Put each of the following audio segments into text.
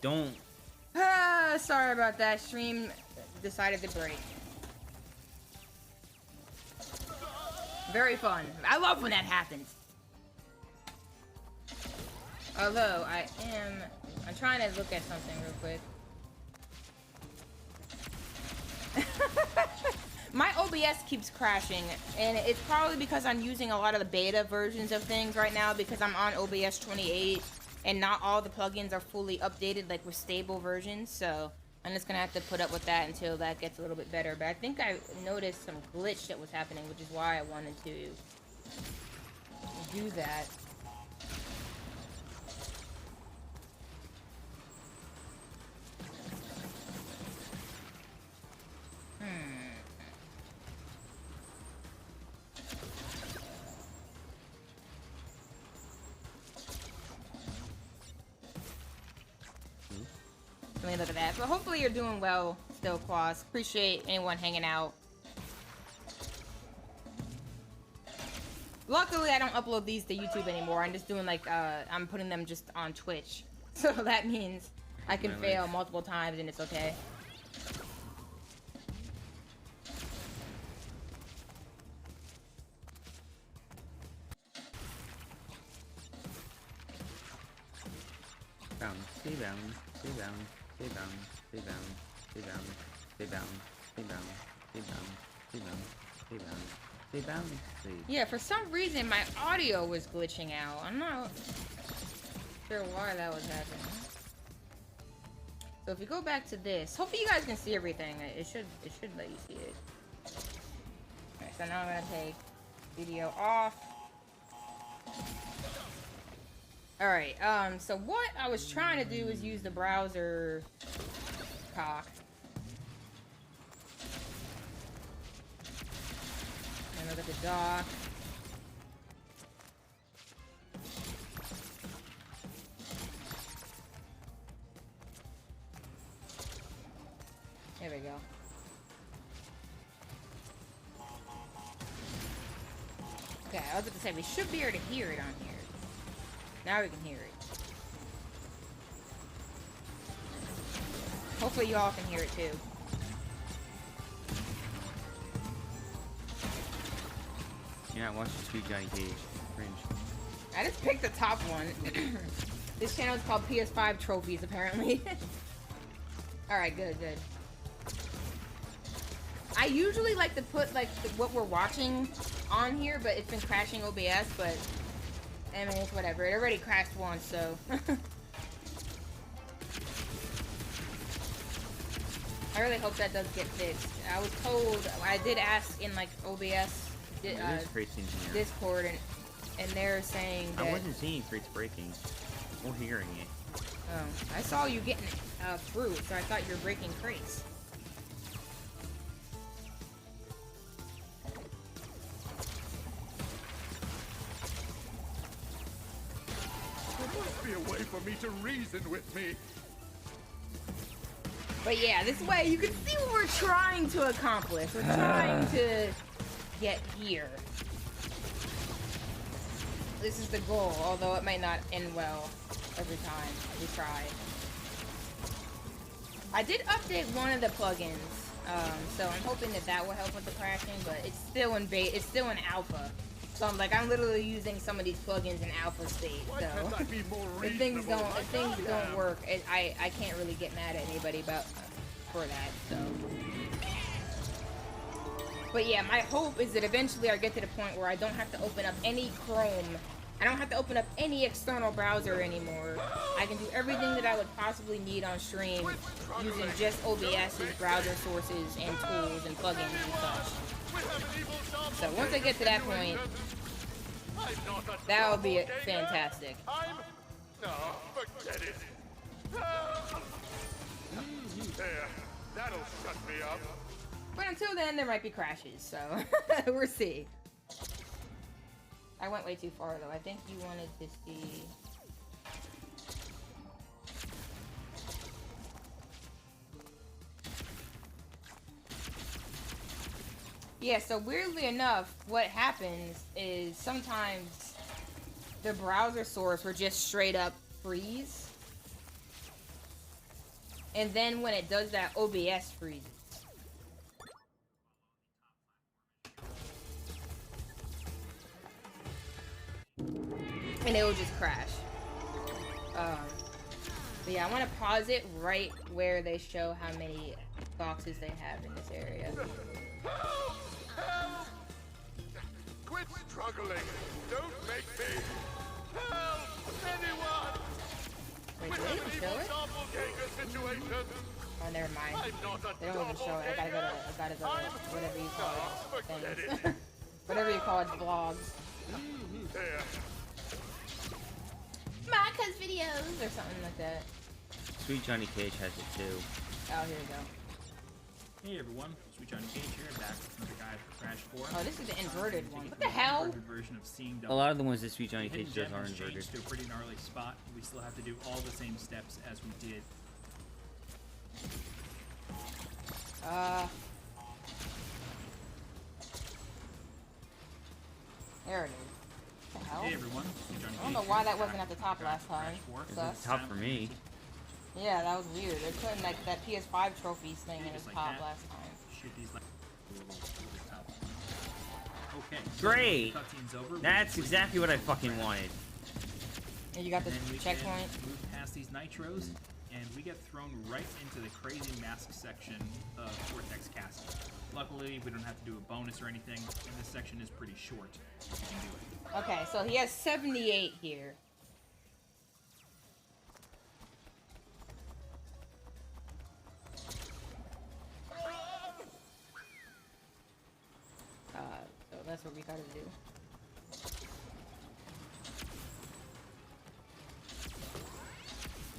don't. Ah, sorry about that. Stream decided to break. Very fun. I love when that happens. Although, I'm trying to look at something real quick. My OBS keeps crashing, and it's probably because I'm using a lot of the beta versions of things right now because I'm on OBS 28, and not all the plugins are fully updated, like with stable versions, so I'm just gonna have to put up with that until that gets a little bit better. But I think I noticed some glitch that was happening, which is why I wanted to do that. Let me look at that. But hopefully you're doing well still, Quas. Appreciate anyone hanging out. Luckily, I don't upload these to YouTube anymore. I'm just doing like, I'm putting them just on Twitch. So that means I can fail multiple times and it's okay. Bound, stay bound, stay bound, stay bound, stay bound, stay bound, stay bound, stay bound, stay bound, stay bound, stay bound, stay bound, stay. Yeah, for some reason my audio was glitching out. I'm not sure why that was happening. So if you go back to this, hopefully you guys can see everything. It should let you see it. Alright, so now I'm gonna take video off. Alright, so what I was trying to do is use the browser cock. And look at the dock. There we go. Okay, I was about to say, we should be able to hear it on here. Now we can hear it. Hopefully you all can hear it too. Yeah, watch the Sweet Guy Cage. Cringe. I just picked the top one. This channel is called PS5 Trophies, apparently. Alright, good. I usually like to put, like, what we're watching on here, but it's been crashing OBS, but... I mean, it's whatever. It already crashed once, so... I really hope that does get fixed. I was told... I did ask in, like, OBS... Discord, and they're saying that... I wasn't seeing crates breaking. Or hearing it. Oh, I saw you getting through, so I thought you were breaking crates. There must be a way for me to reason with me. But yeah, this way you can see what we're trying to accomplish. We're trying to get here. This is the goal, although it might not end well every time we try. I did update one of the plugins, so I'm hoping that that will help with the crashing, but it's still in beta, it's still in alpha. So I'm like, I'm literally using some of these plugins in alpha state, so if things don't work, I can't really get mad at anybody for that, so. But yeah, my hope is that eventually I get to the point where I don't have to open up any Chrome. I don't have to open up any external browser anymore. I can do everything that I would possibly need on stream using just OBS's browser sources and tools and plugins and such. So once I get to that point, that would be fantastic. No, forget it. There, that'll shut me up. But until then, there might be crashes, so we'll see. I went way too far, though. I think you wanted to see... Yeah, so weirdly enough, what happens is sometimes the browser source will just straight up freeze. And then when it does that, OBS freezes. And it will just crash. But yeah, I want to pause it right where they show how many boxes they have in this area. Help! Help! Quit struggling! Don't make me! Help! Anyone! Wait, We do they have even an show evil it? doppelganger situation! Oh, never mind. I'm not a They don't even show it. I gotta go to whatever you call it. Forget Things. it. Whatever you call it, vlogs. There. Marcus videos or something like that. Sweet Johnny Cage has it too. Oh, here we go. Hey everyone, Sweet Johnny Cage here, back with another guide for Crash 4. Oh, this is the inverted one. What Taking the hell? Inverted version of Seeing A Double. lot of the ones that Sweet Johnny The Cage hidden does gem are has inverted. changed to a pretty gnarly spot. We still have to do all the same steps as we did. There it is. What the hell? Hey everyone, Sweet Johnny I don't know Cage why here, that wasn't back at the top with last Crash time. 4. It's Sus. top for me. Yeah, that was weird. They're putting like that PS5 trophies thing in his Just like top that. last time. Shoot these like top. Okay. so Great. the cutscene's over. We That's can exactly what I fucking wanted. And you got the And then we checkpoint. can move past these nitros, and we get thrown right into the crazy mask section of Cortex Castle. Luckily, we don't have to do a bonus or anything, and this section is pretty short. We can do it. Okay, so he has 78 here. So that's what we gotta do.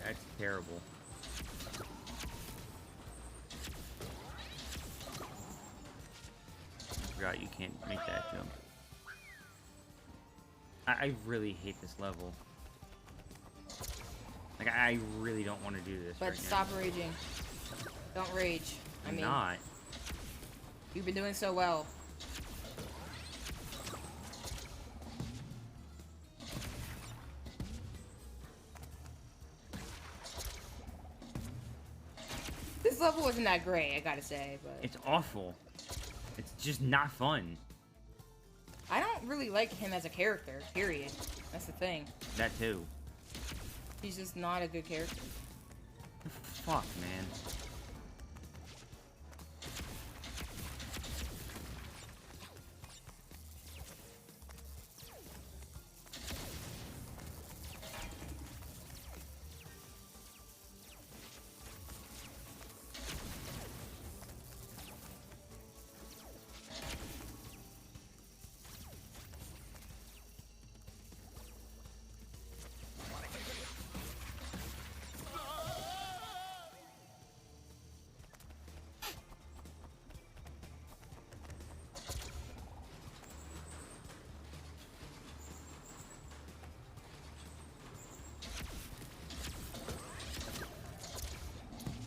That's terrible. I forgot you can't make that jump. I really hate this level. Like, I really don't want to do this But right stop raging. Don't rage. now. I mean, Not. you've been doing so well. This level wasn't that great, I gotta say, but It's awful. It's just not fun. I don't really like him as a character, period. That's the thing. That too. He's just not a good character. Fuck, man.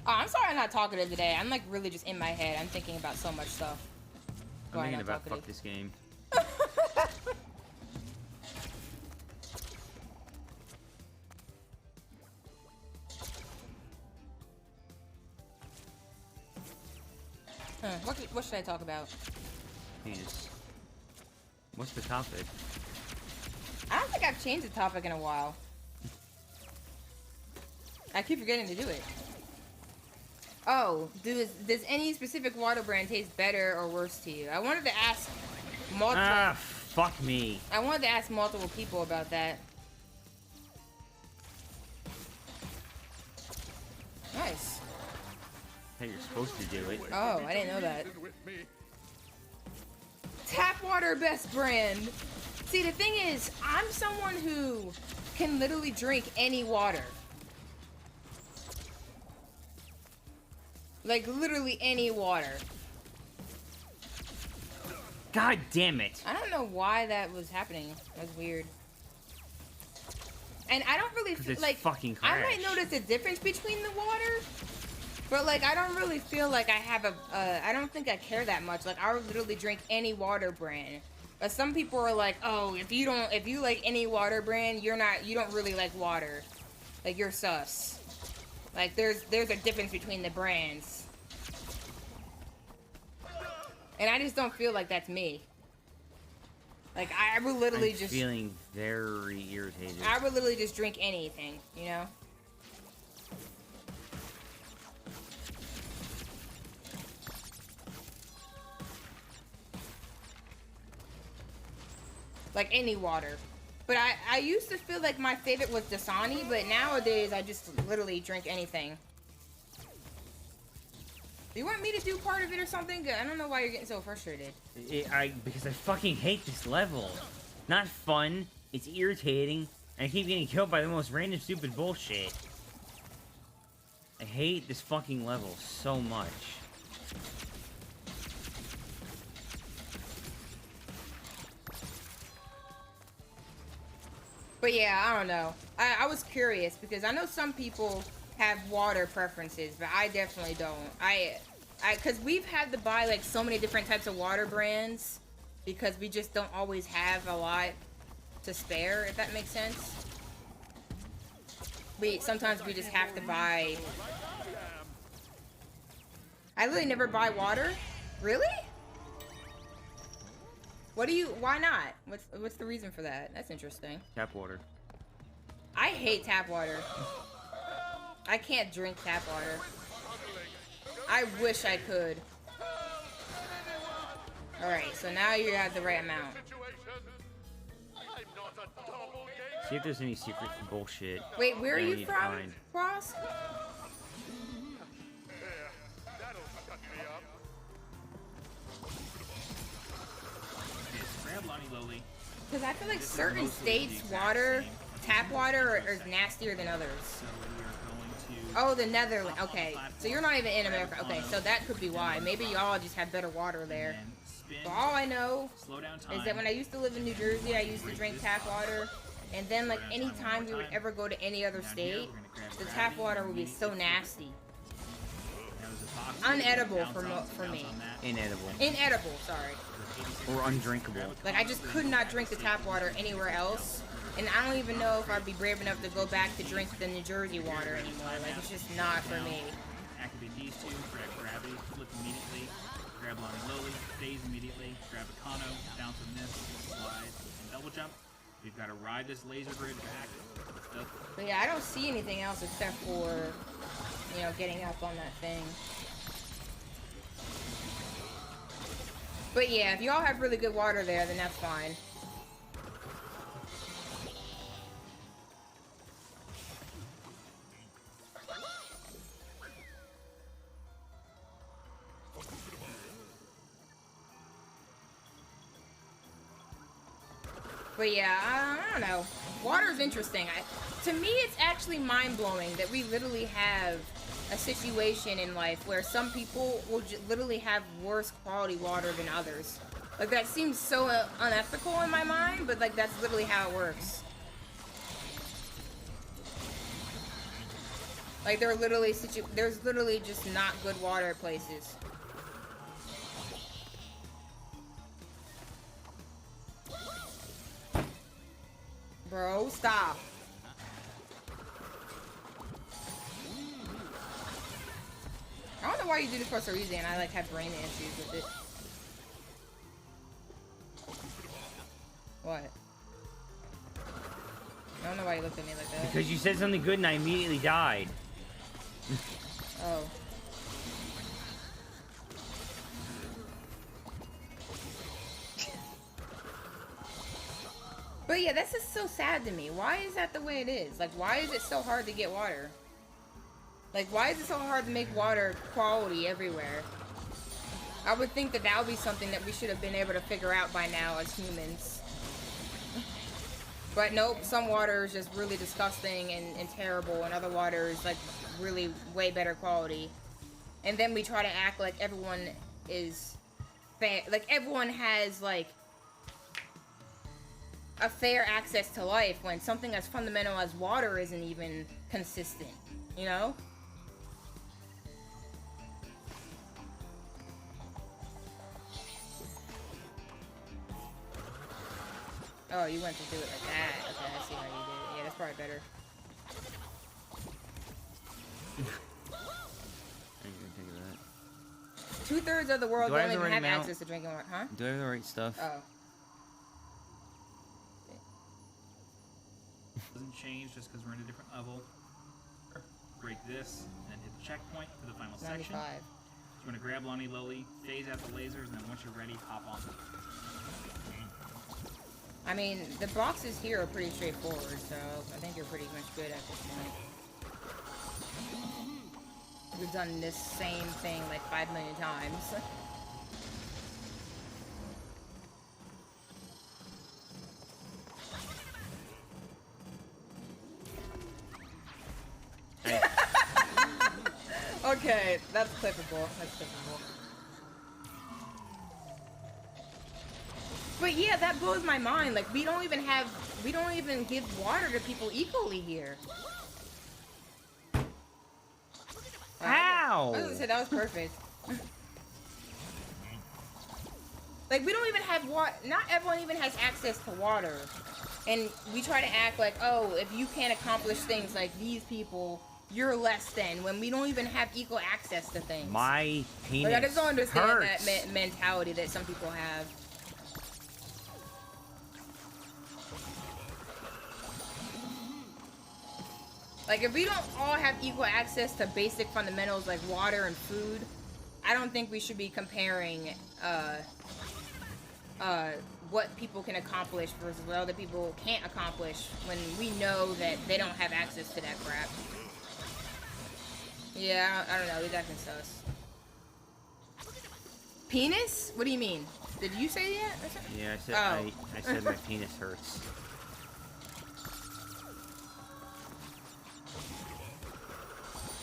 Oh, I'm sorry I'm not talkative today. I'm like really just in my head. I'm thinking about so much stuff. I'm Why thinking not about talkative? fuck this game. What should I talk about? Penis. What's the topic? I don't think I've changed the topic in a while. I keep forgetting to do it. Oh, does any specific water brand taste better or worse to you? I wanted to ask multiple. Ah, fuck me. I wanted to ask multiple people about that. Nice. Hey, you're supposed to do it. Oh, I didn't know that. Reason with me. Tap water best brand. See, the thing is, I'm someone who can literally drink any water. Like, literally any water. God damn it. I don't know why that was happening. That was weird. And I don't really 'Cause feel it's like fucking I might Crash. notice a difference between the water, but like I don't really feel like I have a. I don't think I care that much. Like I would literally drink any water brand. But some people are like, oh, if you like any water brand, you don't really like water. Like you're sus. Like, there's a difference between the brands. And I just don't feel like that's me. Like, I would literally I'm just... feeling very irritated. I would literally just drink anything, you know? Like, any water. But I used to feel like my favorite was Dasani, but nowadays I just literally drink anything. Do you want me to do part of it or something? I don't know why you're getting so frustrated. Because I fucking hate this level. Not fun, it's irritating, and I keep getting killed by the most random stupid bullshit. I hate this fucking level so much. But yeah, I don't know. I was curious because I know some people have water preferences, but I definitely don't. Cause we've had to buy like so many different types of water brands because we just don't always have a lot to spare, if that makes sense. Sometimes we just have to buy. I really never buy water. Really? Why not? What's the reason for that? That's interesting. Tap water. I hate tap water. I can't drink tap water. I wish I could. Alright, so now you have the right amount. See if there's any secret bullshit. Wait, where are that I you need to from, find. Ross? Grab Lonnie Lowly. Because I feel like certain states' water, tap water, is nastier than others. So we are going to... Oh, the Netherlands. Okay, so you're not even in America. Okay, so that could be why. Maybe y'all just have better water there. But all I know is that when I used to live in New Jersey, I used to drink tap water. And then, like, any time we would ever go to any other state, the tap water would be so nasty. Unedible for me. Inedible. Inedible, sorry. Or undrinkable. Like, I just could not drink the tap water anywhere else. And I don't even know if I'd be brave enough to go back to drink the New Jersey water anymore. Like, it's just not for me. Activate these two, grab gravity, flip immediately, grab Lonnie Lowly, phase immediately, grab Akano, bounce on this, slide, and double jump. We've got to ride this laser grid back. But yeah, I don't see anything else except for, you know, getting up on that thing. But yeah, if y'all have really good water there, then that's fine. But yeah, I don't know. Water's interesting. To me, it's actually mind-blowing that we literally have a situation in life where some people will literally have worse quality water than others. Like, that seems so unethical in my mind, but like, that's literally how it works. Like, there's literally just not good water at places. Bro, stop. I don't know why you do this for so easy and I like have brain issues with it. What? I don't know why you looked at me like that. Because you said something good and I immediately died. Oh. But yeah, that's just so sad to me. Why is that the way it is? Like, why is it so hard to get water? Like, why is it so hard to make water quality everywhere? I would think that that would be something that we should have been able to figure out by now as humans. But nope, some water is just really disgusting and terrible, and other water is, like, really way better quality. And then we try to act like everyone is fair. Like, everyone has, like, a fair access to life when something as fundamental as water isn't even consistent, you know? Oh, you went to do it like that. Okay, I see how you did it. Yeah, that's probably better. I didn't even think of that. 2/3 of the world Do I don't have the even right have amount? access to drinking water, huh? Do I have the right stuff? Oh. Doesn't change just because we're in a different level. Break this, and then hit the checkpoint for the final section. 95. You want to grab Lonnie Lowly, phase out the lasers, and then once you're ready, hop on. I mean, the boxes here are pretty straightforward, so I think you're pretty much good at this point. We've done this same thing like 5 million times. Okay, that's clippable. That's clippable. But yeah, that blows my mind. Like, we don't even give water to people equally here. How? I was gonna say that was perfect. Like, we don't even have water. Not everyone even has access to water. And we try to act like, oh, if you can't accomplish things like these people, you're less than, when we don't even have equal access to things. My penis Like, I just don't understand hurts. that mentality that some people have. Like, if we don't all have equal access to basic fundamentals like water and food, I don't think we should be comparing what people can accomplish versus what other people can't accomplish when we know that they don't have access to that crap. Yeah, I don't know. He's acting sus. Penis? What do you mean? Did you say that? Yeah, I said Oh. I said my penis hurts.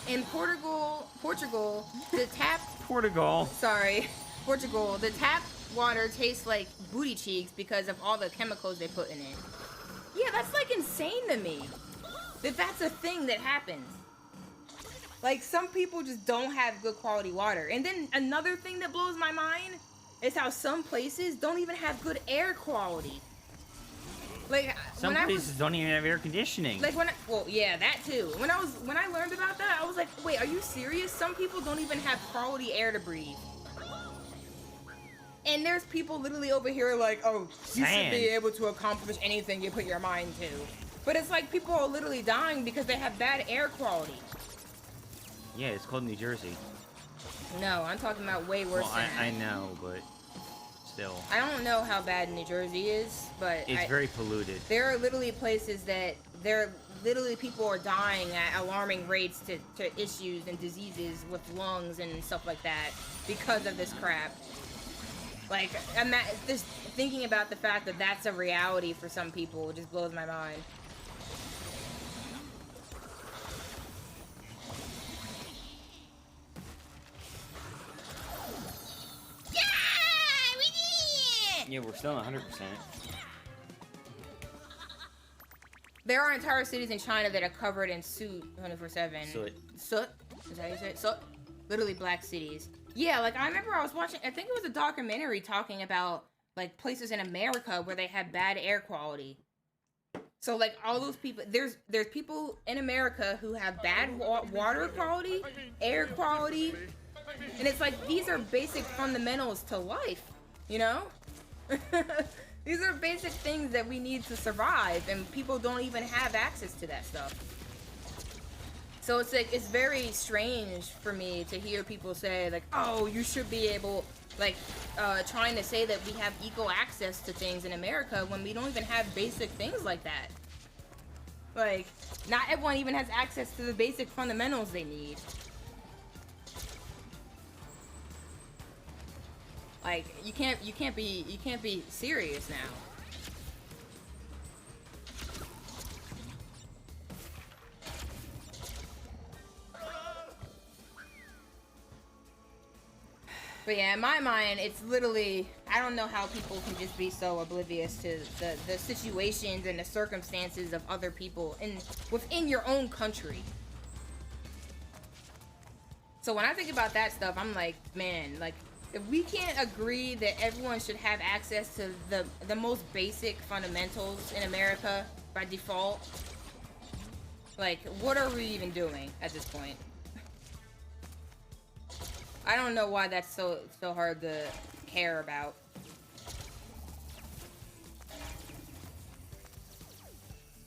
In Portugal, the tap Portugal. the tap water tastes like booty cheeks because of all the chemicals they put in it. Yeah, that's like insane to me. That's a thing that happens. Like, some people just don't have good quality water. And then another thing that blows my mind is how some places don't even have good air quality. Like, Some places don't even have air conditioning. like well, yeah, that too. When I learned about that, I was like, wait, are you serious? Some people don't even have quality air to breathe. And there's people literally over here like, oh, you should be able to accomplish anything you put your mind to. But it's like people are literally dying because they have bad air quality. Yeah, it's called New Jersey. No, I'm talking about way worse Well, than I know, but still. I don't know how bad New Jersey is, but It's very polluted. there are literally places that people are dying at alarming rates to issues and diseases with lungs and stuff like that because of this crap. Like, just thinking about the fact that that's a reality for some people just blows my mind. Yeah, we did it! Yeah, we're still at 100%. There are entire cities in China that are covered in soot 24/7. Soot. Soot? Is that how you say it? Soot? Literally black cities. Yeah, like, I remember I was watching, I think it was a documentary talking about, like, places in America where they have bad air quality. So, like, all those people, there's people in America who have bad water quality, air quality, and it's like, these are basic fundamentals to life, you know? These are basic things that we need to survive, and people don't even have access to that stuff. So it's like, it's very strange for me to hear people say, like, oh, you should be able, like, trying to say that we have equal access to things in America when we don't even have basic things like that. Like, not everyone even has access to the basic fundamentals they need. Like, you can't be serious now. But yeah, in my mind, it's literally, I don't know how people can just be so oblivious to the situations and the circumstances of other people within your own country. So when I think about that stuff, I'm like, man, like, if we can't agree that everyone should have access to the most basic fundamentals in America by default, like, what are we even doing at this point? I don't know why that's so hard to care about.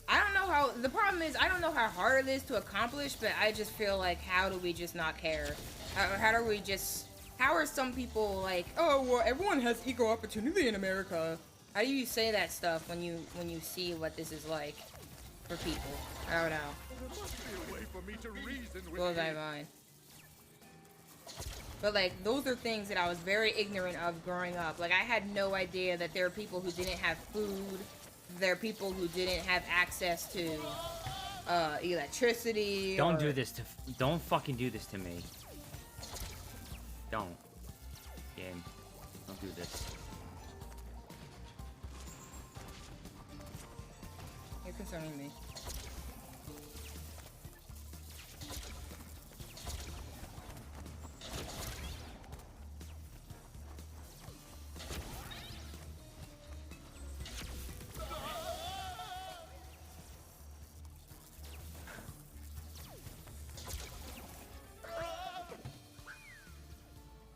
I don't know how, the problem is, I don't know how hard it is to accomplish, but I just feel like, how do we just not care? How do we just, how are some people like, oh, well, everyone has equal opportunity in America? How do you say that stuff when you see what this is like for people? I don't know. There must be a way for me to reason with Blows my you. mind. But like, those are things that I was very ignorant of growing up. Like, I had no idea that there are people who didn't have food. There are people who didn't have access to electricity. Don't do this to. Don't fucking do this to me. Don't. Game. Don't do this. You're concerning me.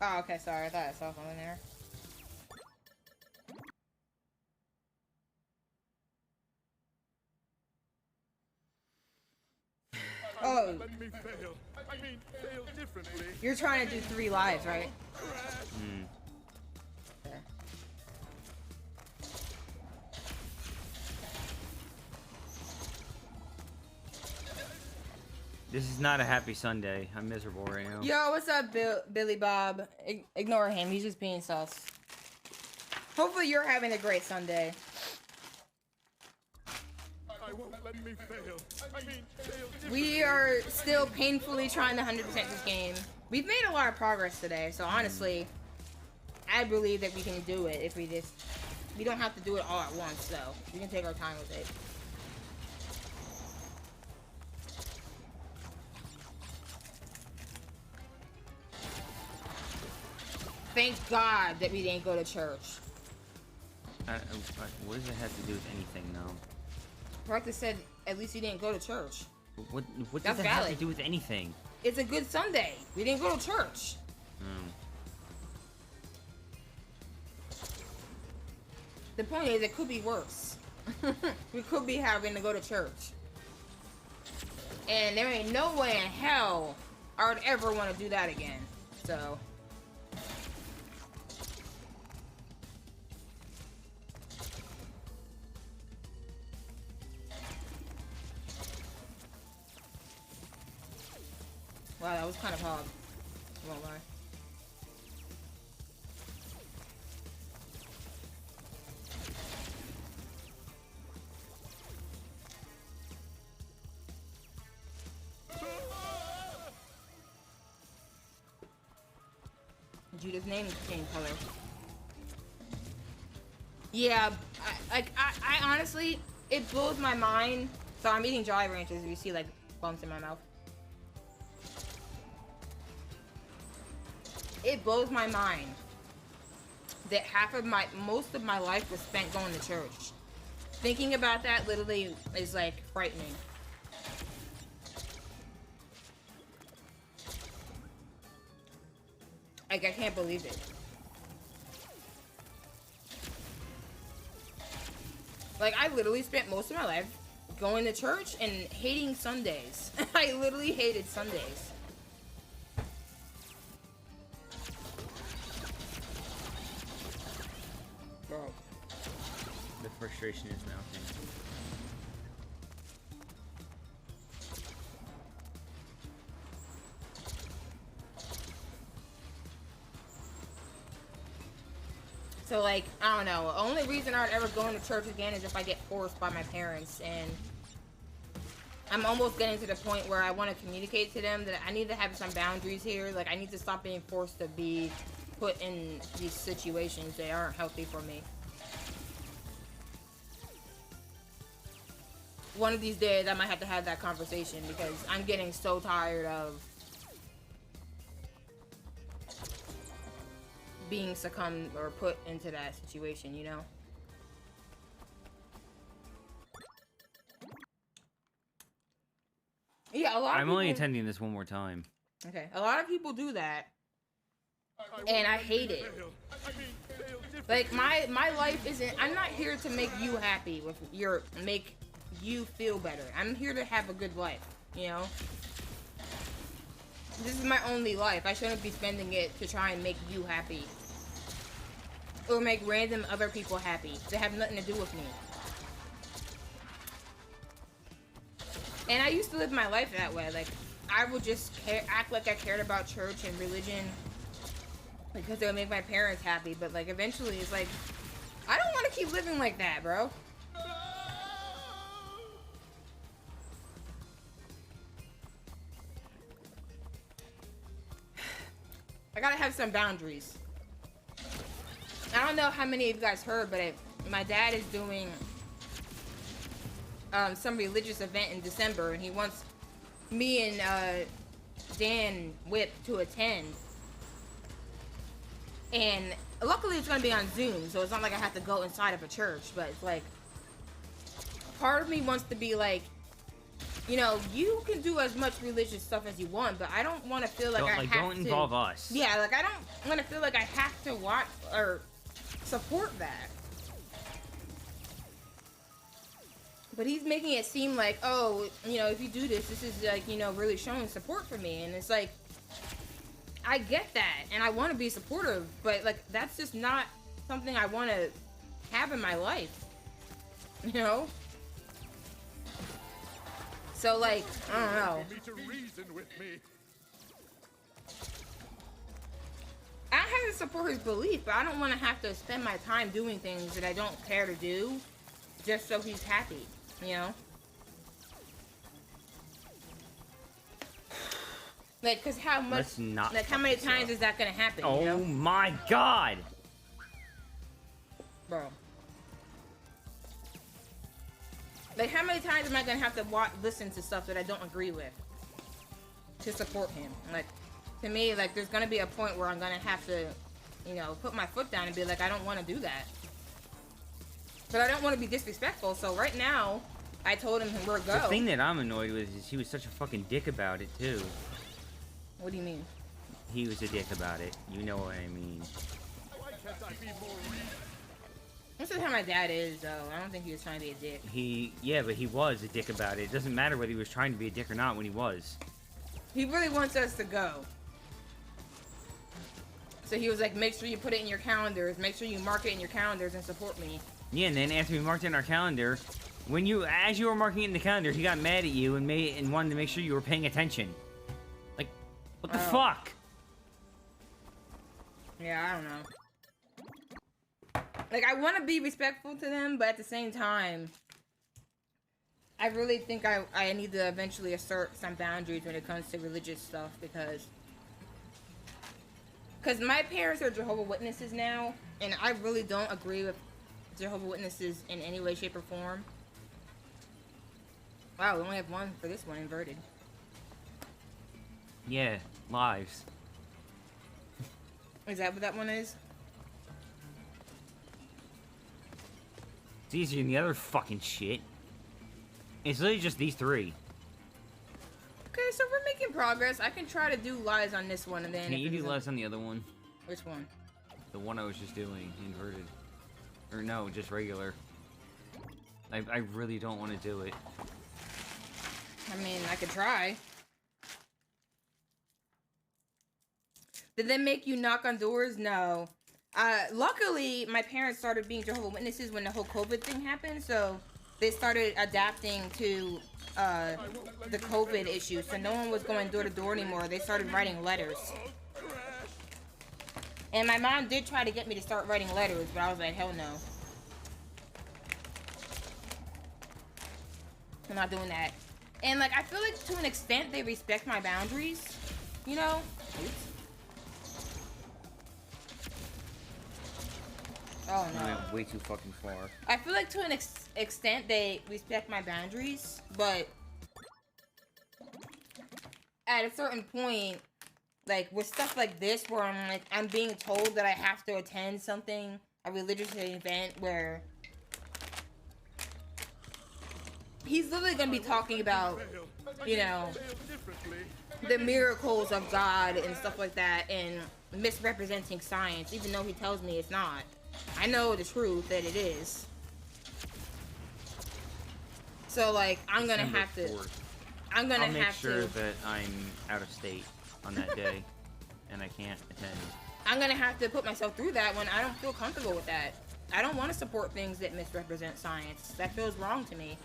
Oh, okay, sorry. I thought I saw something there. Oh, Let me fail. I mean, fail differently. you're trying to do 3 lives, right? Hmm. Okay. This is not a happy Sunday. I'm miserable right now. Yo, what's up, Billy Bob? Ignore him. He's just being sus. Hopefully you're having a great Sunday. I won't let me fail. I mean, fail differently. We are still painfully trying to 100% this game. We've made a lot of progress today, so honestly, I believe that we can do it if we just... We don't have to do it all at once, though. We can take our time with it. Thank God that we didn't go to church. What does it have to do with anything now? Rector said at least he didn't go to church. What does That's that have to valid. do with anything? It's a good Sunday. We didn't go to church. Hmm. The point is, it could be worse. We could be having to go to church. And there ain't no way in hell I would ever want to do that again. So... Wow, that was kind of hard. I won't lie. Judah's name changed color. Yeah, I honestly, it blows my mind. So I'm eating Jolly Ranchers. You see like bumps in my mouth. It blows my mind that most of my life was spent going to church. Thinking about that literally is like frightening. Like, I can't believe it. Like, I literally spent most of my life going to church and hating Sundays. I literally hated Sundays. Bro. The frustration is mounting. So, like, I don't know. The only reason I'd ever go into church again is if I get forced by my parents. And I'm almost getting to the point where I want to communicate to them that I need to have some boundaries here. Like, I need to stop being forced to be put in these situations that aren't healthy for me. One of these days, I might have to have that conversation because I'm getting so tired of being succumbed or put into that situation, you know? Yeah, a lot of I'm only people- attending this one more time. Okay, a lot of people do that. And I hate it. Like, my life isn't... I'm not here to make you happy with make you feel better. I'm here to have a good life, you know? This is my only life. I shouldn't be spending it to try and make you happy. Or make random other people happy. They have nothing to do with me. And I used to live my life that way. Like, I would just act like I cared about church and religion because it would make my parents happy. But, like, eventually it's like, I don't want to keep living like that, bro. I gotta have some boundaries. I don't know how many of you guys heard, but my dad is doing some religious event in December, and he wants me and Dan Whip to attend. And luckily it's gonna be on Zoom, so it's not like I have to go inside of a church, but it's like, part of me wants to be like, you know, you can do as much religious stuff as you want, but I don't want to feel like don't involve us. Yeah, like, I don't want to feel like I have to watch or support that. But he's making it seem like, oh, you know, if you do this, this is like, you know, really showing support for me. And it's like, I get that, and I want to be supportive, but like, that's just not something I want to have in my life, you know? So, like, I don't know. I don't have to support his belief, but I don't want to have to spend my time doing things that I don't care to do just so he's happy, you know? Like, cause how much, like, how many times is that gonna happen? Oh, you know? my God, bro. Like, how many times am I gonna have to listen to stuff that I don't agree with to support him? Like, to me, like, there's gonna be a point where I'm gonna have to, you know, put my foot down and be like, I don't want to do that. But I don't want to be disrespectful, so right now, I told him where to go. The thing that I'm annoyed with is he was such a fucking dick about it, too. What do you mean? He was a dick about it. You know what I mean. This is how my dad is, though. I don't think he was trying to be a dick. Yeah, but he was a dick about it. It doesn't matter whether he was trying to be a dick or not when he was. He really wants us to go. So he was like, make sure you put it in your calendars. Make sure you mark it in your calendars and support me. Yeah, and then after we marked it in our calendar, as you were marking it in the calendar, he got mad at you and wanted to make sure you were paying attention. Like, what the fuck? Yeah, I don't know. Like, I want to be respectful to them, but at the same time, I really think I need to eventually assert some boundaries when it comes to religious stuff, because my parents are Jehovah's Witnesses now, and I really don't agree with Jehovah's Witnesses in any way, shape, or form. Wow, we only have one for this one, inverted. Yeah, lives. Is that what that one is? It's easier than the other fucking shit. It's literally just these three. Okay, so we're making progress. I can try to do lies on this one, and then... Can you do lies on the other one? Which one? The one I was just doing, inverted. Or no, just regular. I really don't want to do it. I mean, I could try. Did they make you knock on doors? No. Luckily, my parents started being Jehovah's Witnesses when the whole COVID thing happened, so they started adapting to the COVID issue, so no one was going door to door anymore. They started writing letters. And my mom did try to get me to start writing letters, but I was like, hell no. I'm not doing that. And, like, I feel like to an extent they respect my boundaries, you know? Oops. Oh, no. I went way too fucking far. I feel like to an extent they respect my boundaries, but at a certain point, like, with stuff like this where I'm being told that I have to attend something, a religious event where he's literally gonna be talking about, you know, the miracles of God and stuff like that and misrepresenting science, even though he tells me it's not. I know the truth that it is. So like I'm gonna December have to 4th. I'm gonna I'll make have sure to that I'm out of state on that day and I can't attend. I'm gonna have to put myself through that when I don't feel comfortable with that. I don't want to support things that misrepresent science. That feels wrong to me.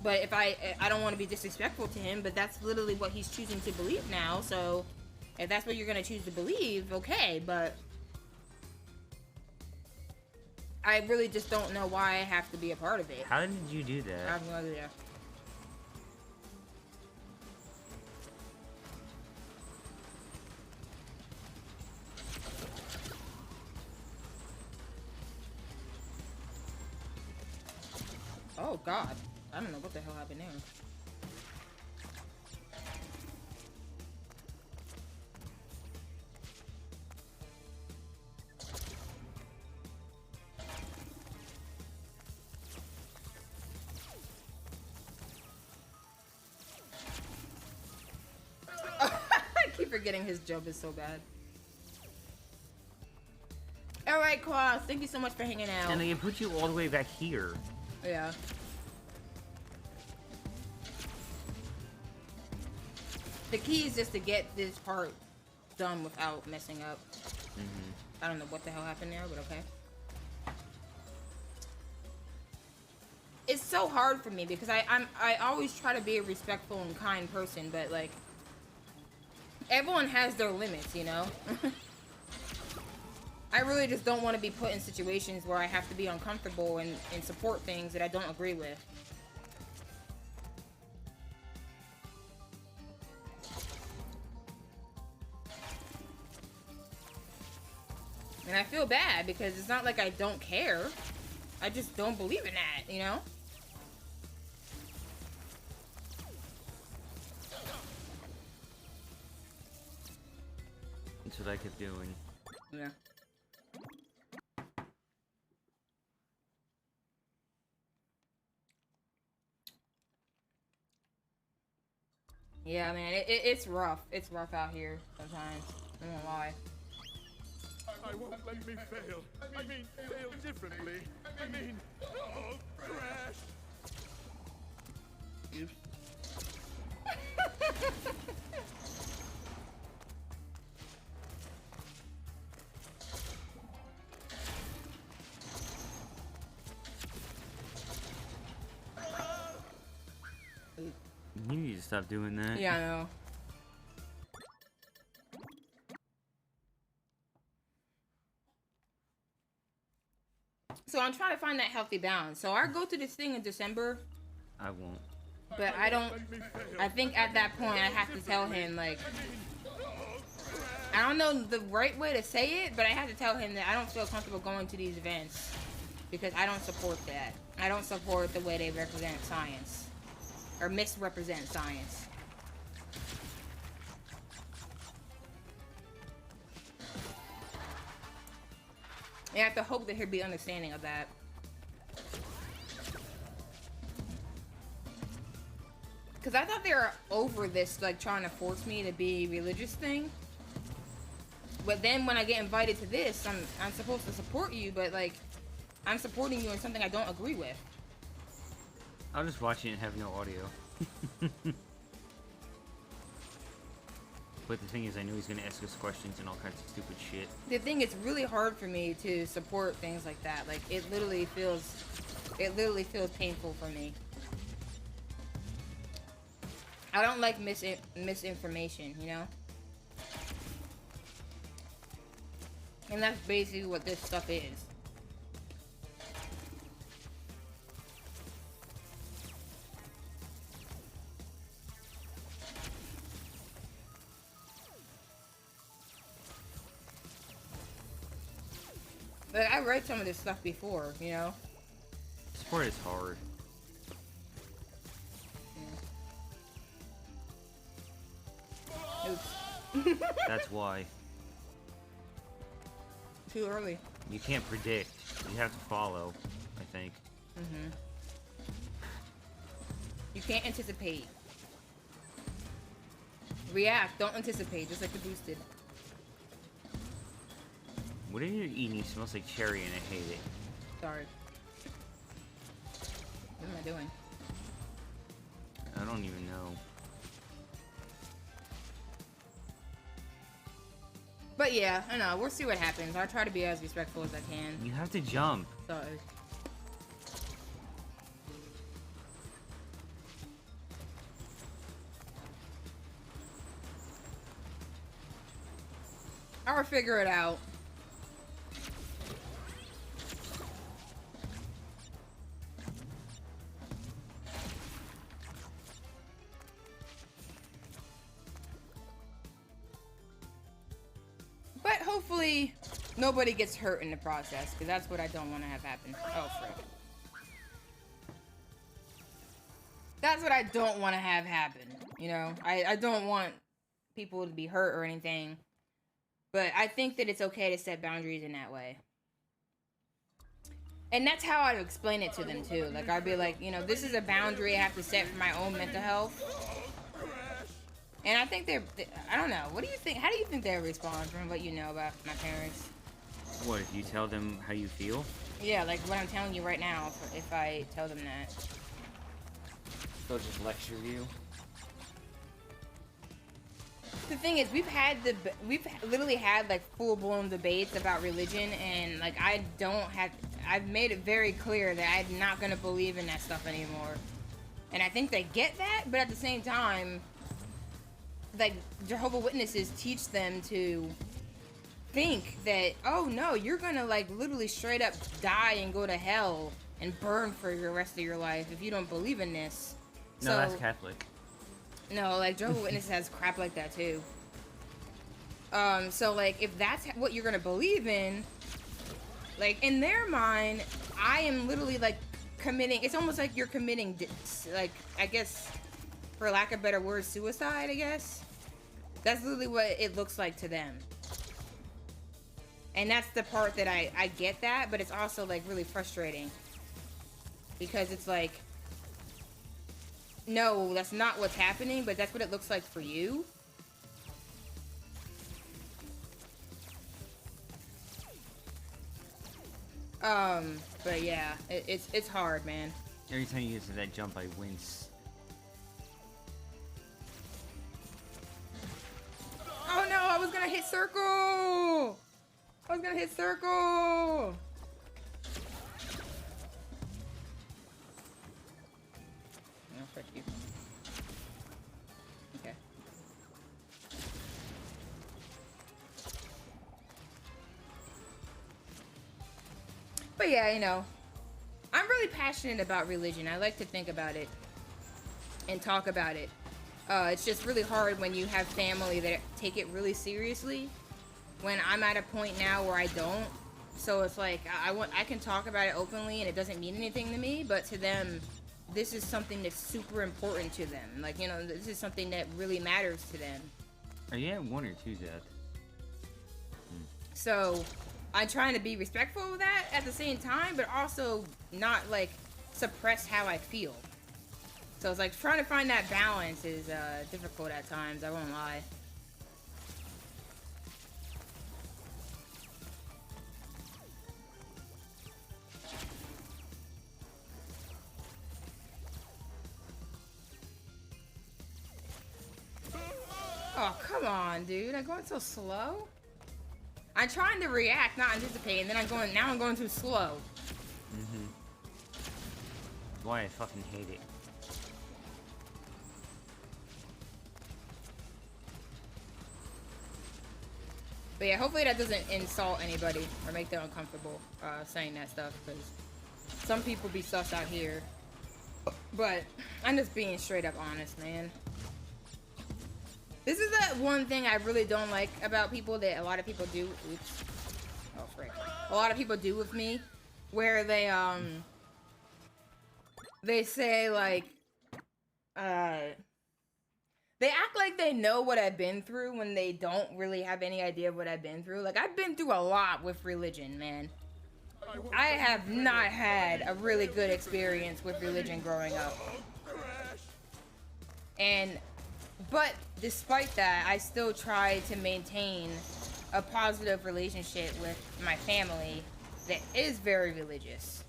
But if I don't want to be disrespectful to him, but that's literally what he's choosing to believe now. So if that's what you're gonna choose to believe, okay. But I really just don't know why I have to be a part of it. How did you do I that? have no idea. Oh God, I don't know what the hell happened there. I keep forgetting his job is so bad. Alright, Quas, thank you so much for hanging out. And they put you all the way back here. Yeah. The key is just to get this part done without messing up. I don't know what the hell happened there, but okay. It's so hard for me because I always try to be a respectful and kind person, but like everyone has their limits, you know? I really just don't want to be put in situations where I have to be uncomfortable and support things that I don't agree with. And I feel bad because it's not like I don't care. I just don't believe in that, you know? That's what I kept doing. Yeah. Yeah, man, it's rough. It's rough out here sometimes. I'm not gonna lie. I won't let me fail. I mean, fail differently. I mean, oh, crash. You need to stop doing that. Yeah, I know. So I'm trying to find that healthy balance. So I go to this thing in December, I won't. but I don't. I think at that point I have to tell him like. I don't know the right way to say it, but I have to tell him that I don't feel comfortable going to these events because I don't support that. I don't support the way they represent science or misrepresent science. And I have to hope that he'll be understanding of that. Because I thought they were over this, like, trying to force me to be religious thing. But then when I get invited to this, I'm supposed to support you, but, like, I'm supporting you in something I don't agree with. I'll just watch it and have no audio. But the thing is, I know he's gonna ask us questions and all kinds of stupid shit. The thing is really hard for me to support things like that. Like, it literally feels painful for me. I don't like misinformation, you know? And that's basically what this stuff is. Like, I read some of this stuff before, you know? Sport is hard. Oops. That's why. Too early. You can't predict. You have to follow, I think. You can't anticipate. React, don't anticipate, just like the boosted. What are you eating? It smells like cherry and I hate it. Sorry. What am I doing? I don't even know. But yeah, I know, we'll see what happens. I'll try to be as respectful as I can. You have to jump. Sorry. I'll figure it out. But hopefully nobody gets hurt in the process, because that's what I don't want to have happen. Oh, frick. That's what I don't want to have happen, you know? I don't want people to be hurt or anything. But I think that it's okay to set boundaries in that way. And that's how I'd explain it to them, too. Like, I'd be like, you know, this is a boundary I have to set for my own mental health. And I think I don't know. What do you think? How do you think they'll respond from what you know about my parents? What, if you tell them how you feel? Yeah, like what I'm telling you right now, if I tell them that. They'll just lecture you? The thing is, we've literally had like full-blown debates about religion, and like I've made it very clear that I'm not gonna believe in that stuff anymore. And I think they get that, but at the same time, like Jehovah's Witnesses teach them to think that, oh no, you're gonna like literally straight up die and go to hell and burn for the rest of your life if you don't believe in this. No, that's Catholic. No, like Jehovah's Witnesses has crap like that too. So like if that's what you're gonna believe in, like in their mind, I am literally like committing. It's almost like you're committing, like I guess, for lack of better words, suicide. I guess that's literally what it looks like to them. And that's the part that I get that, but it's also like really frustrating because it's like, no, that's not what's happening, but that's what it looks like for you. But yeah, it's hard, man. Every time you get to that jump, I wince. Oh no, I was gonna hit circle! I was gonna hit circle! No, frick you. Okay. But yeah, you know, I'm really passionate about religion. I like to think about it and talk about it. It's just really hard when you have family that take it really seriously. When I'm at a point now where I don't. So it's like, I can talk about it openly and it doesn't mean anything to me, but to them, this is something that's super important to them. Like, you know, this is something that really matters to them. Are you at 1 or 2 death? So I'm trying to be respectful of that at the same time, but also not like suppress how I feel. So it's like trying to find that balance is difficult at times, I won't lie. Oh, come on, dude. I'm going so slow. I'm trying to react, not anticipate, and then I'm going too slow. Mm-hmm. Why I fucking hate it. But yeah, hopefully that doesn't insult anybody or make them uncomfortable saying that stuff, because some people be sus out here. But I'm just being straight up honest, man. This is that one thing I really don't like about people that a lot of people do. Oops. Oh, frick. A lot of people do with me, where they say like, they act like they know what I've been through when they don't really have any idea of what I've been through. Like, I've been through a lot with religion, man. I have not had a really good experience with religion growing up. And But despite that, I still try to maintain a positive relationship with my family that is very religious.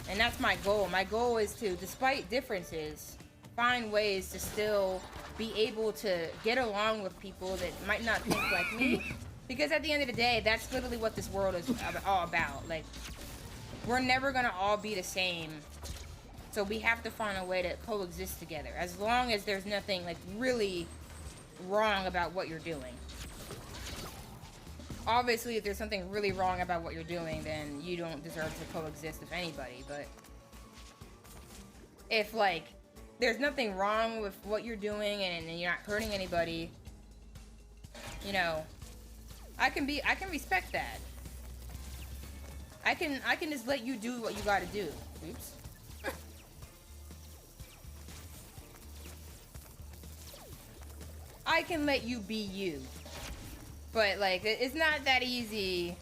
And that's my goal. My goal is to, despite differences, find ways to still be able to get along with people that might not think like me. Because at the end of the day, that's literally what this world is all about. Like, we're never gonna all be the same. So we have to find a way to coexist together. As long as there's nothing, like, really wrong about what you're doing. Obviously, if there's something really wrong about what you're doing, then you don't deserve to coexist with anybody. But if, like, there's nothing wrong with what you're doing and you're not hurting anybody, you know, I can respect that. I can just let you do what you gotta do. Oops. I can let you be you. But, like, it's not that easy.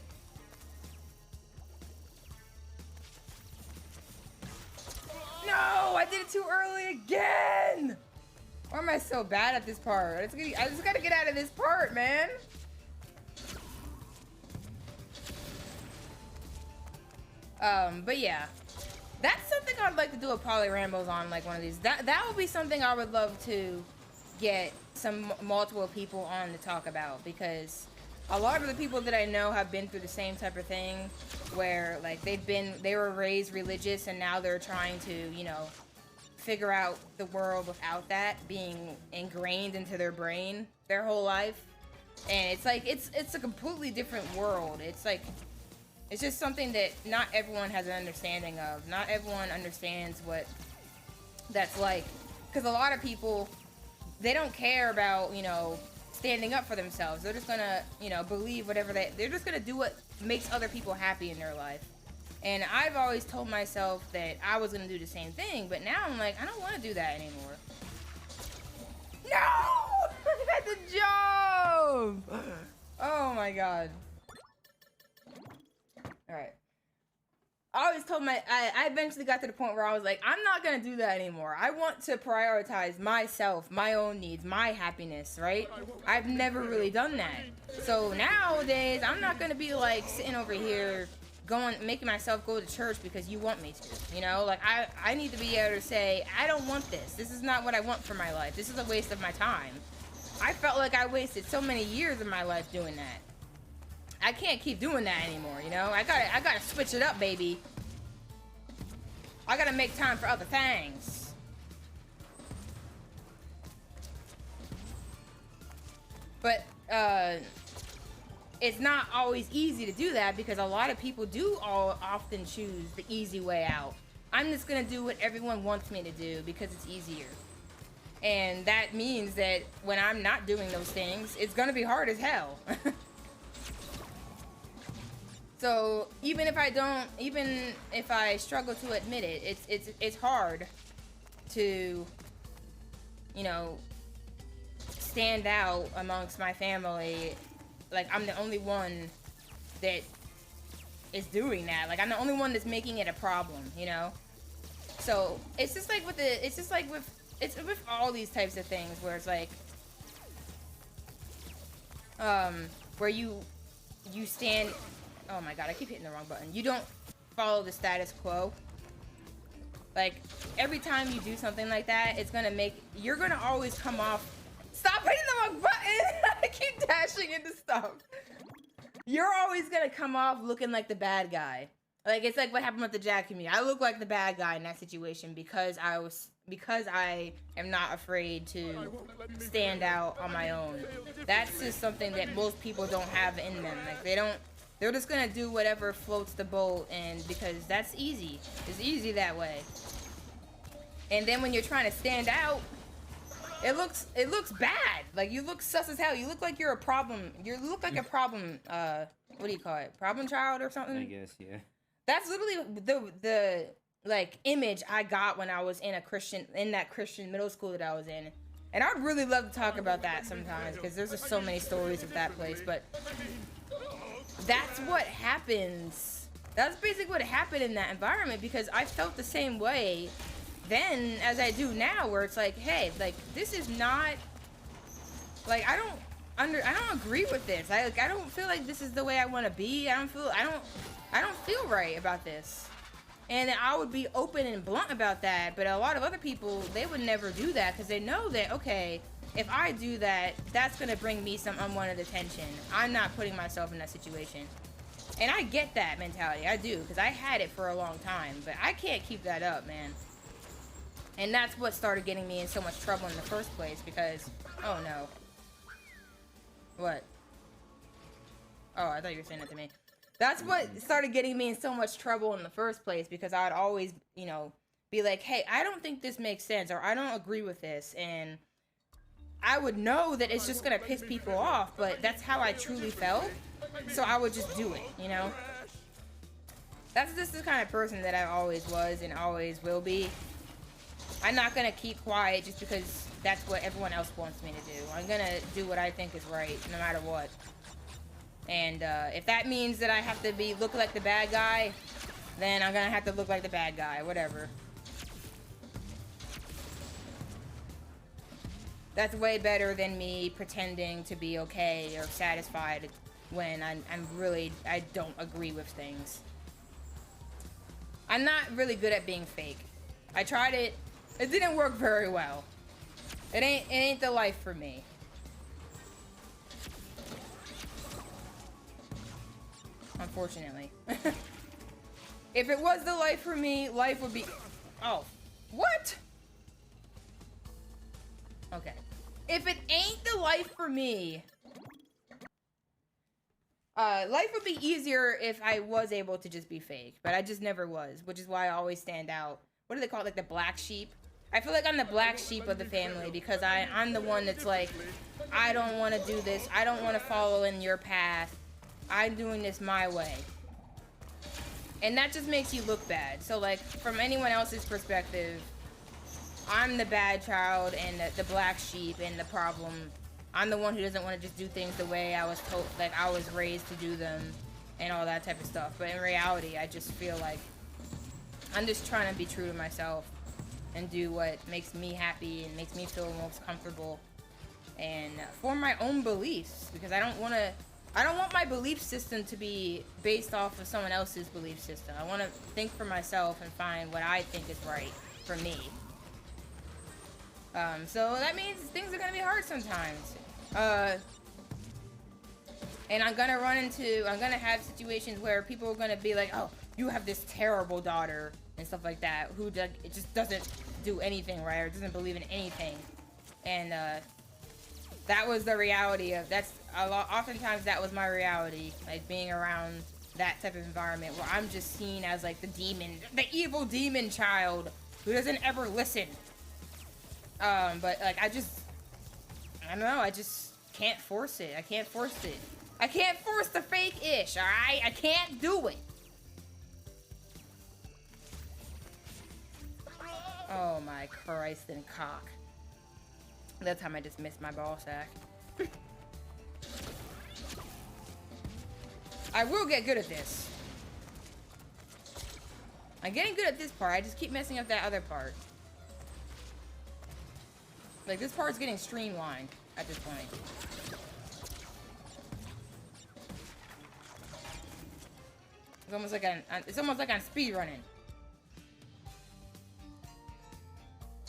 No, I did it too early again. Why am I so bad at this part? I just gotta get out of this part, man. But yeah, that's something I'd like to do a Poly Rambos on, like one of these. That would be something I would love to get some multiple people on to talk about, because a lot of the people that I know have been through the same type of thing where, like, they were raised religious and now they're trying to, you know, figure out the world without that being ingrained into their brain their whole life. And it's like, it's a completely different world. It's like, it's just something that not everyone has an understanding of. Not everyone understands what that's like. Because a lot of people, they don't care about, you know, standing up for themselves. They're just gonna, you know, believe whatever they're just gonna do what makes other people happy in their life. And I've always told myself that I was gonna do the same thing, but now I'm like, I don't want to do that anymore. No! I got the job! Oh my god. Alright. I always told I eventually got to the point where I was like, I'm not gonna do that anymore. I want to prioritize myself, my own needs, my happiness, right? I've never really done that. So nowadays, I'm not gonna be like sitting over here making myself go to church because you want me to, you know? Like, I need to be able to say, I don't want this. This is not what I want for my life. This is a waste of my time. I felt like I wasted so many years of my life doing that. I can't keep doing that anymore, you know? I gotta switch it up, baby. I gotta make time for other things. But, it's not always easy to do that because a lot of people do often choose the easy way out. I'm just gonna do what everyone wants me to do because it's easier. And that means that when I'm not doing those things, it's gonna be hard as hell. So even if I struggle to admit it, it's hard to, you know, stand out amongst my family. Like, I'm the only one that is doing that. Like, I'm the only one that's making it a problem, you know? So it's just like with all these types of things where it's like, where you stand. Oh my god, I keep hitting the wrong button. You don't follow the status quo. Like, every time you do something like that, you're gonna always come off. Stop hitting the wrong button! I keep dashing into stuff. You're always gonna come off looking like the bad guy. Like, it's like what happened with the Jack community. I look like the bad guy in that situation because I am not afraid to stand out on my own. That's just something that most people don't have in them. Like, they're just gonna do whatever floats the boat, and because that's easy. It's easy that way. And then when you're trying to stand out, it looks bad. Like, you look sus as hell. You look like you're a problem. You look like a problem, what do you call it? Problem child or something? I guess, yeah. That's literally the like image I got when I was in that Christian middle school that I was in. And I'd really love to talk about that sometimes because there's just so many stories of that place, but that's what happens. That's basically what happened in that environment because I felt the same way then as I do now, where it's like, hey, like, this is not, like, I don't agree with this. I don't feel like this is the way I want to be. I don't feel right about this. And I would be open and blunt about that, but a lot of other people, they would never do that because they know that, okay, if I do that, that's going to bring me some unwanted attention. I'm not putting myself in that situation. And I get that mentality. I do, because I had it for a long time, but I can't keep that up, man. And that's what started getting me in so much trouble in the first place because, oh no. What? Oh, I thought you were saying that to me. That's what started getting me in so much trouble in the first place because I'd always, you know, be like, hey, I don't think this makes sense or I don't agree with this. And I would know that it's just going to piss people off, but that's how I truly felt. So I would just do it, you know? That's just the kind of person that I always was and always will be. I'm not going to keep quiet just because that's what everyone else wants me to do. I'm going to do what I think is right, no matter what. And if that means that I have to look like the bad guy, then I'm going to have to look like the bad guy, whatever. That's way better than me pretending to be okay or satisfied when I don't agree with things. I'm not really good at being fake. I tried it. It didn't work very well. It ain't the life for me. Unfortunately. If it was the life for me, life would be... Oh. What? Okay. If it ain't the life for me... life would be easier if I was able to just be fake. But I just never was. Which is why I always stand out. What do they call it? Like the black sheep? I feel like I'm the black sheep of the family. Because I'm the one that's like... I don't want to do this. I don't want to follow in your path. I'm doing this my way. And that just makes you look bad. So, like, from anyone else's perspective, I'm the bad child and the black sheep and the problem. I'm the one who doesn't want to just do things the way I was told, like I was raised to do them and all that type of stuff. But in reality, I just feel like I'm just trying to be true to myself and do what makes me happy and makes me feel most comfortable and form my own beliefs, because I don't want my belief system to be based off of someone else's belief system. I want to think for myself and find what I think is right for me. So that means things are gonna be hard sometimes. And I'm gonna have situations where people are gonna be like, oh, you have this terrible daughter and stuff like that, who it just doesn't do anything right or doesn't believe in anything. And that was the reality of oftentimes that was my reality, like being around that type of environment where I'm just seen as like the evil demon child who doesn't ever listen. But like I don't know, I just can't force it. I can't force it. I can't force the fake-ish, alright? I can't do it. Oh my Christ and cock. That time I just missed my ball sack. I will get good at this. I'm getting good at this part. I just keep messing up that other part. Like, this part's getting streamlined at this point. It's almost like I'm speed running.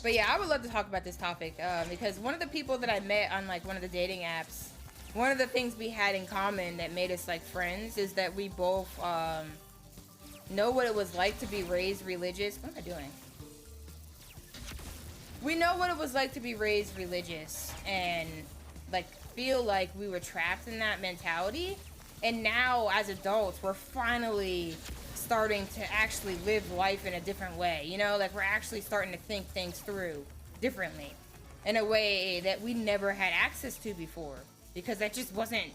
But yeah, I would love to talk about this topic because one of the people that I met on like one of the dating apps, one of the things we had in common that made us like friends is that we both know what it was like to be raised religious. What am I doing? We know what it was like to be raised religious and like feel like we were trapped in that mentality. And now as adults, we're finally starting to actually live life in a different way. You know, like we're actually starting to think things through differently in a way that we never had access to before, because that just wasn't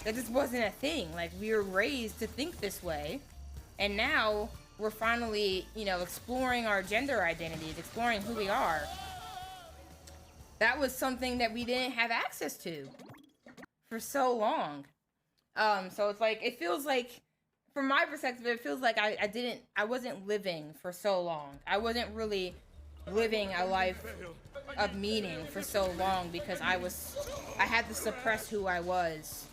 a thing. Like we were raised to think this way. And now we're finally, you know, exploring our gender identities, exploring who we are. That was something that we didn't have access to for so long. So it's like, it feels like, from my perspective, it feels like I wasn't living for so long. I wasn't really, living a life of meaning for so long because I had to suppress who I was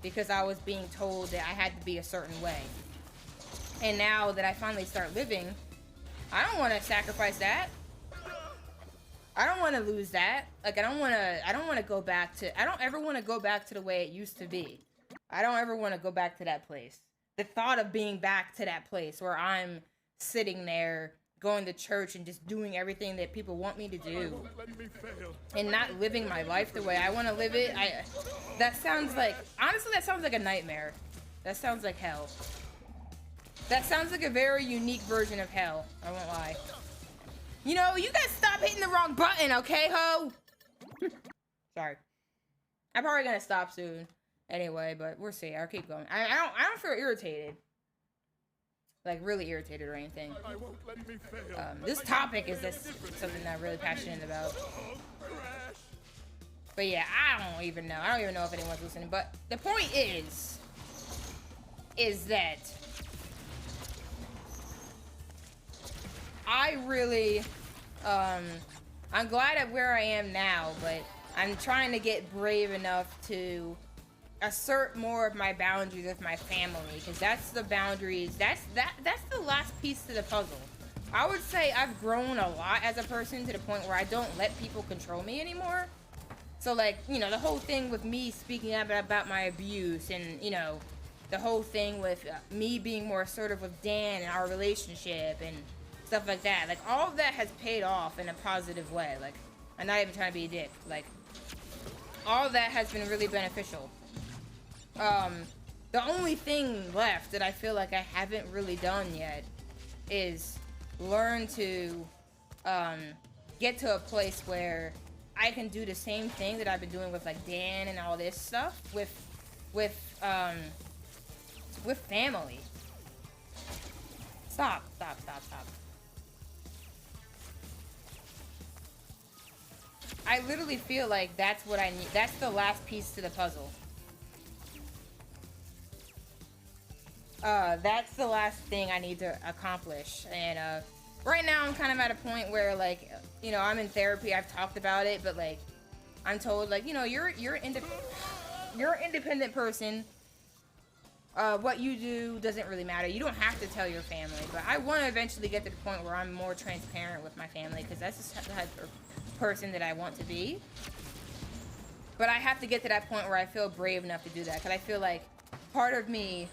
because I was being told that I had to be a certain way. And now that I finally start living, I don't want to sacrifice that. I don't want to lose that. Like, I don't want to go back to, I don't ever want to go back to the way it used to be. I don't ever want to go back to that place. The thought of being back to that place where I'm sitting there going to church and just doing everything that people want me to do and not living my life the way I want to live it, that sounds like, honestly, that sounds like a nightmare. That sounds like hell. That sounds like a very unique version of hell. I won't lie. You know, you guys stop hitting the wrong button, okay, ho? Sorry. I'm probably gonna stop soon. Anyway, but we'll see. I'll keep going. I don't feel irritated. Like, really irritated or anything. This topic is just something that I'm really passionate about. But yeah, I don't even know. I don't even know if anyone's listening. But the point is that I really, I'm glad at where I am now, but I'm trying to get brave enough to assert more of my boundaries with my family, because that's the boundaries, that's the last piece to the puzzle. I would say I've grown a lot as a person to the point where I don't let people control me anymore. So, like, you know, the whole thing with me speaking up about my abuse, and, you know, the whole thing with me being more assertive with Dan and our relationship and stuff like that. Like, all of that has paid off in a positive way. Like, I'm not even trying to be a dick. Like, all of that has been really beneficial. The only thing left that I feel like I haven't really done yet is learn to, get to a place where I can do the same thing that I've been doing with, like, Dan and all this stuff with family. Stop. I literally feel like that's what I need. That's the last piece to the puzzle. That's the last thing I need to accomplish. And, right now I'm kind of at a point where, like, you know, I'm in therapy. I've talked about it, but, like, I'm told, like, you know, you're an independent person. What you do doesn't really matter. You don't have to tell your family, but I want to eventually get to the point where I'm more transparent with my family, because that's just the type of person that I want to be. But I have to get to that point where I feel brave enough to do that, because I feel like part of me,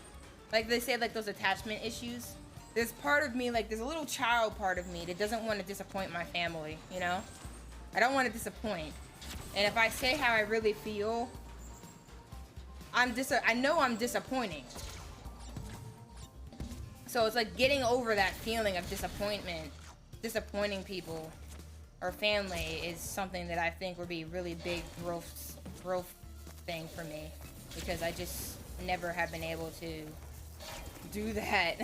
like they say, like, those attachment issues, there's part of me, like, there's a little child part of me that doesn't want to disappoint my family, you know? I don't want to disappoint. And if I say how I really feel, I know I'm disappointing. So it's like getting over that feeling of disappointing people or family is something that I think would be really big growth thing for me, because I just never have been able to do that.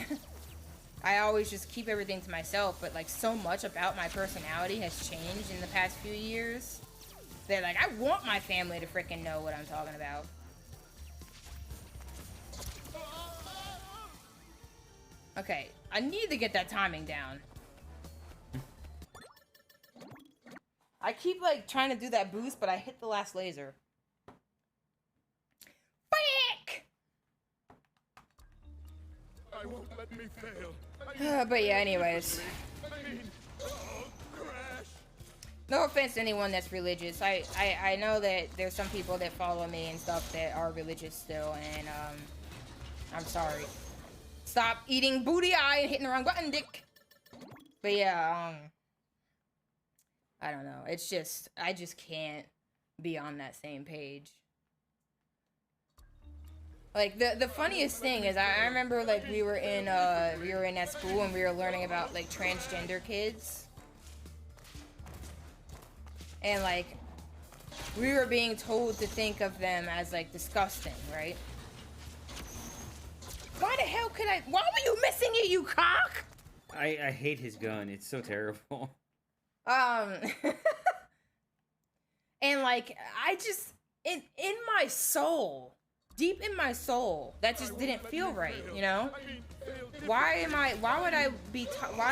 I always just keep everything to myself, but, like, so much about my personality has changed in the past few years that, like, I want my family to freaking know what I'm talking about. Okay, I need to get that timing down. I keep, like, trying to do that boost, but I hit the last laser. Frick! I won't let me fail. But yeah, anyways. No offense to anyone that's religious. I know that there's some people that follow me and stuff that are religious still, and, I'm sorry. Stop eating booty eye and hitting the wrong button, dick. But yeah, I don't know. It's just, I just can't be on that same page. Like, the funniest thing is, I remember, like, we were in that school and we were learning about, like, transgender kids. And, like, we were being told to think of them as, like, disgusting, right? Why the hell could I? Why were you missing it, you cock? I hate his gun. It's so terrible. And, like, I just, in my soul, deep in my soul, that just didn't feel right, you know? I mean, fail Why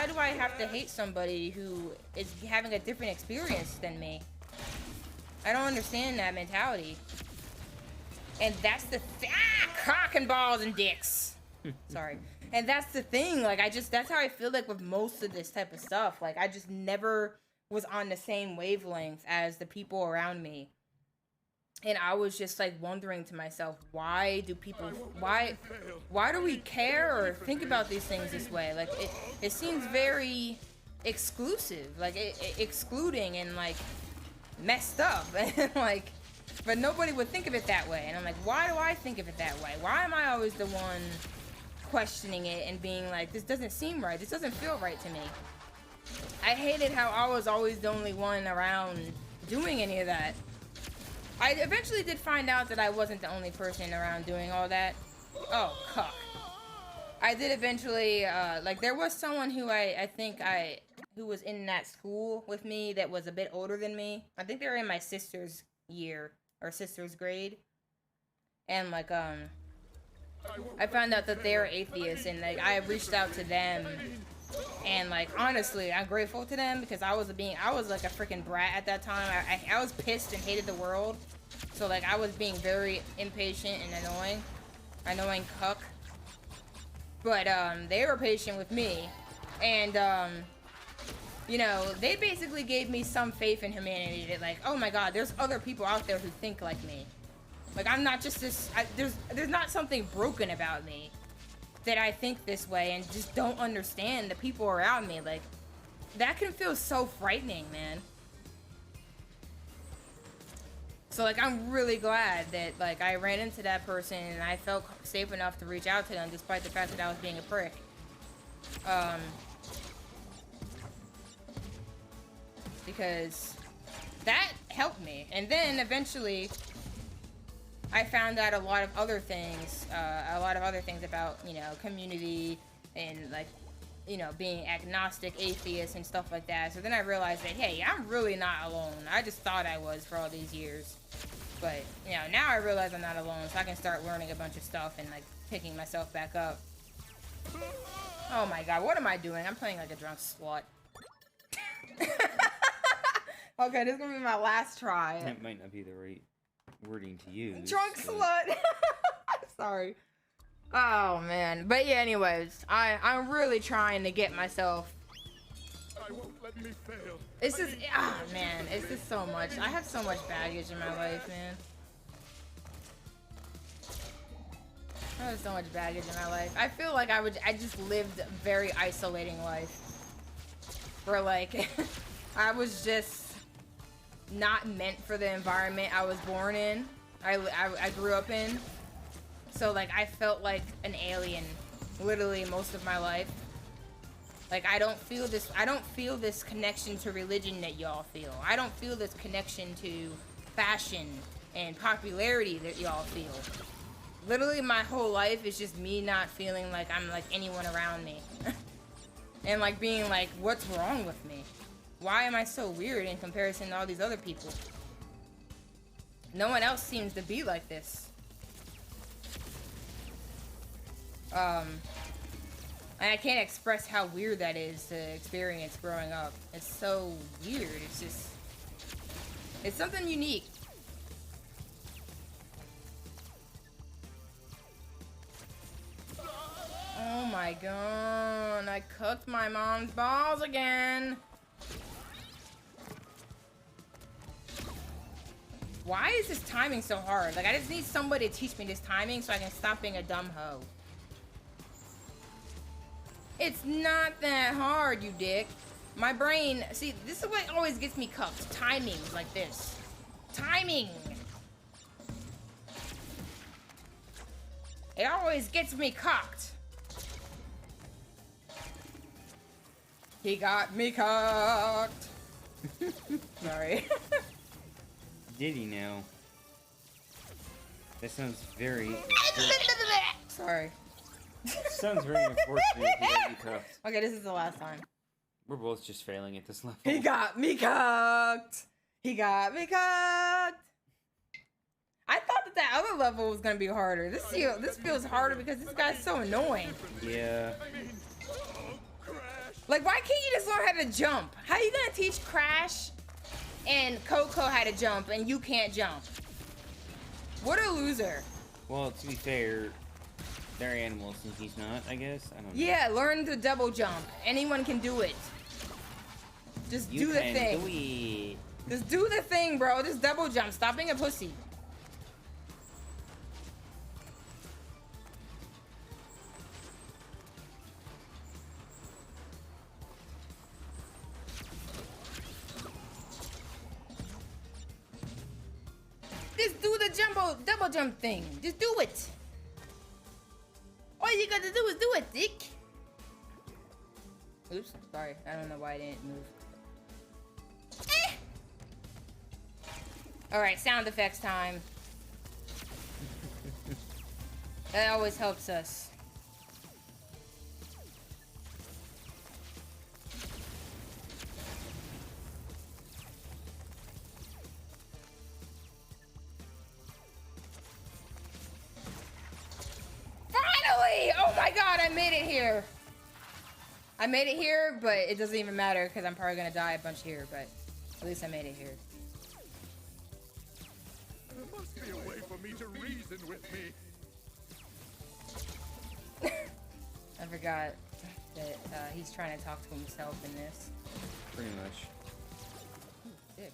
do I have to hate somebody who is having a different experience than me? I don't understand that mentality. And that's the cock and balls and dicks. Sorry. And that's the thing, like, that's how I feel like with most of this type of stuff. Like, I just never was on the same wavelength as the people around me. And I was just, like, wondering to myself, why do we care or think about these things this way? Like, it seems very exclusive, like, excluding and, like, messed up. And, like, but nobody would think of it that way. And I'm like, why do I think of it that way? Why am I always the one questioning it and being like, this doesn't seem right, this doesn't feel right to me? I hated how I was always the only one around doing any of that. I eventually did find out that I wasn't the only person around doing all that. Oh, cuck. I did eventually, like, there was someone who who was in that school with me that was a bit older than me. I think they were in my sister's year, or sister's grade. And, like, I found out that they were atheists, and, like, I reached out to them. And, like, honestly, I'm grateful to them because I was like a freaking brat at that time. I was pissed and hated the world. So, like, I was being very impatient and annoying cuck. But, they were patient with me. And, you know, they basically gave me some faith in humanity that, like, oh my god, there's other people out there who think like me. Like, I'm not just this, there's not something broken about me that I think this way and just don't understand the people around me. Like, that can feel so frightening, man. So, like, I'm really glad that, like, I ran into that person and I felt safe enough to reach out to them despite the fact that I was being a prick. Because that helped me. And then, eventually, I found out a lot of other things about, you know, community and, like, you know, being agnostic, atheist, and stuff like that. So then I realized that, hey, I'm really not alone. I just thought I was for all these years. But, you know, now I realize I'm not alone, so I can start learning a bunch of stuff and, like, picking myself back up. Oh my god, what am I doing? I'm playing like a drunk slut. Okay, this is gonna be my last try. That might not be the right wording to use. Drunk slut. Sorry. Oh man, but yeah. Anyways, I'm really trying to get myself. I won't let me fail. It's just man, it's just so much. I have so much baggage in my life, man. I have so much baggage in my life. I feel like I just lived a very isolating life. Where like I was just not meant for the environment I was born in. I grew up in. So like I felt like an alien literally most of my life. Like I don't feel this connection to religion that y'all feel. I don't feel this connection to fashion and popularity that y'all feel. Literally my whole life is just me not feeling like I'm like anyone around me. And like being like, what's wrong with me? Why am I so weird in comparison to all these other people? No one else seems to be like this. And I can't express how weird that is to experience growing up. It's so weird. It's just, it's something unique. Oh my god, I cooked my mom's balls again. Why is this timing so hard? Like, I just need somebody to teach me this timing so I can stop being a dumb hoe. It's not that hard, you dick. My brain, see, this is what always gets me cucked. Timings like this. Timing. It always gets me cocked. He got me cocked. Sorry. Did he now? That sounds very... Sorry. Sounds very unfortunate if you got me cuffed. Okay, this is the last time. We're both just failing at this level. He got me cocked. He got me cocked. I thought that other level was gonna be harder. This feels harder because this guy's so annoying. Yeah. Like, why can't you just learn how to jump? How you gonna teach Crash and Coco how to jump and you can't jump? What a loser. Well, to be fair, they're animals and he's not, I guess. I don't know. Yeah, learn the double jump. Anyone can do it. Just You do the can thing. do it. Just do the thing, bro. Just double jump. Stop being a pussy. Just do the double jump thing. Just do it. All you gotta do is do it, dick. Oops, sorry. I don't know why I didn't move. Alright, sound effects time. That always helps us. Finally! Oh my god, I made it here. I made it here, but it doesn't even matter because I'm probably gonna die a bunch here, but at least I made it here. There must be a way for me to reason with me. I forgot that he's trying to talk to himself in this. Pretty much. Dick.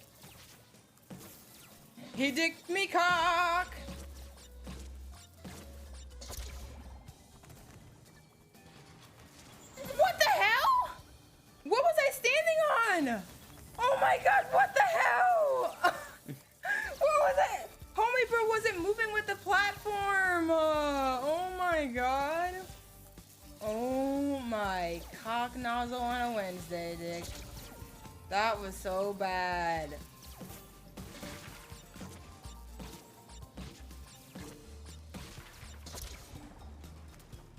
He dicked me cock! What the hell? What was I standing on? Oh my god, what the hell? What was it? Homie bro wasn't moving with the platform. Oh my god. Oh my cock nozzle on a Wednesday, dick. That was so bad.